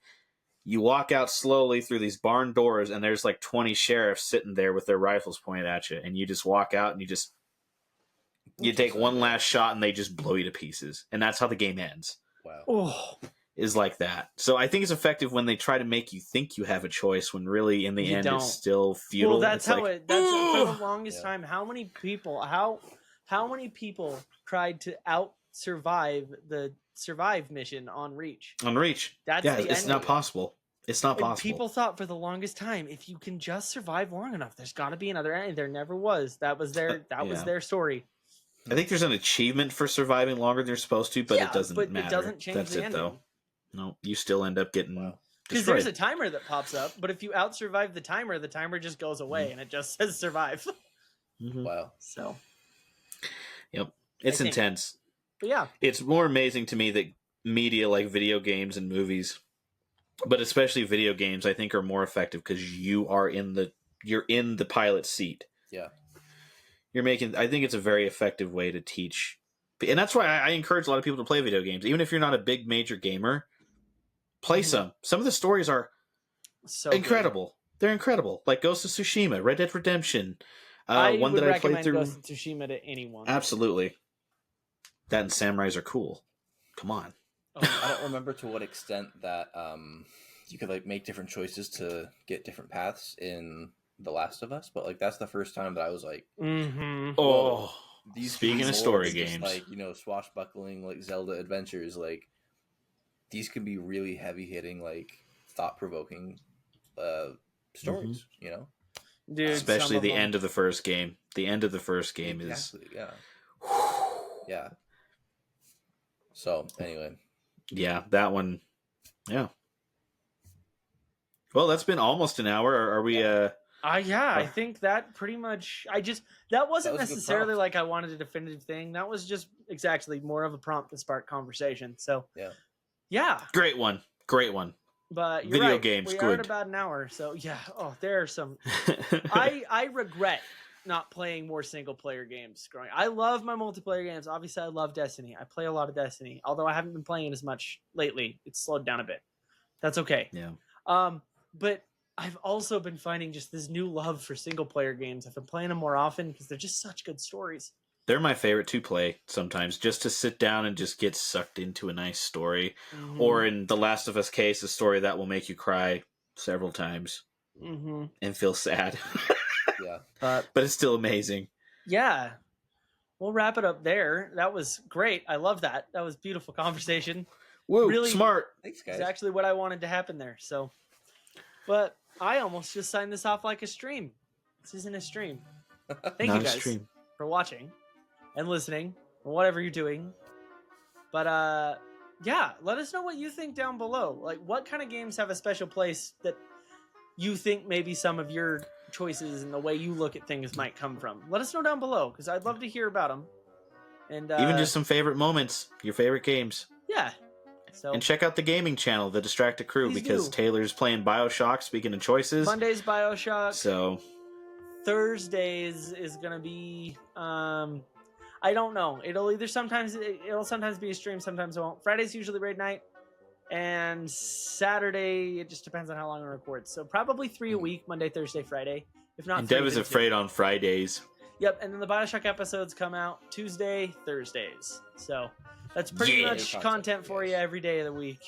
C: you walk out slowly through these barn doors, and there's like 20 sheriffs sitting there with their rifles pointed at you, and you just walk out, and you take one last shot and they just blow you to pieces. And that's how the game ends.
D: Wow.
B: Oh,
C: Is like that. So I think it's effective when they try to make you think you have a choice when really in the
B: You
C: end
B: don't.
C: it's still futile.
B: well, that's
C: It's
B: how
C: like,
B: that's for
C: "Ugh."
B: the longest
D: Yeah.
B: time. How many people tried to survive the survive mission on Reach?
C: On Reach.
B: That's
C: Yeah,
B: the
C: it's
B: end
C: not
B: of it.
C: possible. It's not
B: And
C: possible.
B: people thought for the longest time, if you can just survive long enough, there's got to be another end. There never was. That was their
C: Yeah.
B: story.
C: I think there's an achievement for surviving longer than you're supposed to, but
B: Yeah,
C: it doesn't
B: but it
C: matter.
B: doesn't change
C: That's
B: the
C: it,
B: ending.
C: though. No, you still end up getting
D: Wow.
B: Because
C: destroyed.
B: there's a timer that pops up, but if you out survive the timer just goes away and it just says survive.
C: Mhm.
D: Wow.
B: So,
C: It's
B: I think-
C: intense.
B: but yeah,
C: It's more amazing to me that media like video games and movies, but especially video games, I think are more effective because you're in the pilot seat.
D: Yeah.
C: I think it's a very effective way to teach, and that's why I encourage a lot of people to play video games, even if you're not a big major gamer. Play
B: Mhm.
C: some of the stories are
B: so good.
C: incredible. They're incredible, like Ghost of Tsushima, Red Dead Redemption,
B: I
C: one
B: would
C: that I played
B: recommend
C: through.
B: Ghost of Tsushima to anyone.
C: Absolutely, that and samurais are cool. Come on.
D: I don't remember to what extent that you could like make different choices to get different paths in The Last of Us, but like that's the first time that I was like,
B: Mm-hmm.
C: Oh,
D: these can
C: speaking
D: be
C: of
D: more
C: story
D: than just,
C: games,
D: like, you know, swashbuckling like Zelda adventures, like these can be really heavy hitting, like thought provoking stories, you know?
B: Dude,
C: especially
B: some of
C: the
B: them.
C: end of the first game. The end of the first game
D: Exactly, yeah.
C: is,
D: Yeah. So anyway.
C: yeah, that one, yeah. Well, that's been almost an hour. Are we?
B: Yeah, I
C: Oh.
B: think that pretty much. That wasn't
D: That was a good
B: necessarily
D: prompt.
B: like I wanted a definitive thing. That was just exactly more of a prompt to spark conversation. So yeah.
C: Great one.
B: But you're
C: Video
B: right.
C: games,
B: we are at
C: good.
B: about an hour. So yeah. Oh, there are some. I regret not playing more single player games growing. I love my multiplayer games. Obviously, I love Destiny. I play a lot of Destiny, although I haven't been playing it as much lately. It's slowed down a bit. That's okay.
C: Yeah.
B: But I've also been finding just this new love for single player games. I've been playing them more often because they're just such good stories.
C: They're my favorite to play sometimes, just to sit down and just get sucked into a nice story.
B: Mhm.
C: Or in The Last of Us case, a story that will make you cry several times
B: Mhm.
C: and feel sad.
D: Yeah.
B: But
C: But it's still amazing.
B: yeah, we'll wrap it up there. That was great. I love that. That was beautiful conversation.
C: Whoa,
B: Really-
C: smart.
D: Thanks, guys.
B: It's actually what I wanted to happen there. So, but I almost just signed this off like a stream. This isn't a stream. Thank
C: Not
B: you
C: a
B: guys
C: stream.
B: for watching and listening, or whatever you're doing. But yeah, let us know what you think down below. Like, what kind of games have a special place that you think maybe some of your choices and the way you look at things might come from? Let us know down below because I'd love to hear about them. And
C: Even just some favorite moments, your favorite games.
B: yeah. So
C: And check out the gaming channel, The Distracted Crew,
B: Please
C: because
B: do.
C: Taylor's playing BioShock, speaking of choices.
B: Monday's BioShock.
C: So,
B: Thursdays is gonna be I don't know. It'll sometimes be a stream, sometimes it won't. Friday's usually raid night, and Saturday it just depends on how long I record. So probably 3 a week: Monday, Thursday, Friday. If not,
C: and
B: 3,
C: Dev is
B: then 2.
C: afraid on Fridays.
B: Yep, and then the BioShock episodes come out Tuesday, Thursdays. So that's pretty
C: Yeah.
B: much
D: Content,
B: content for
D: yes.
B: you every day of the week.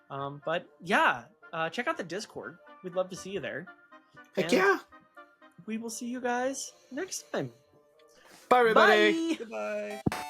B: But yeah, check out the Discord. We'd love to see you there.
C: Heck
B: And
C: yeah.
B: We will see you guys next time.
C: Bye, everybody.
B: Bye.
D: Goodbye.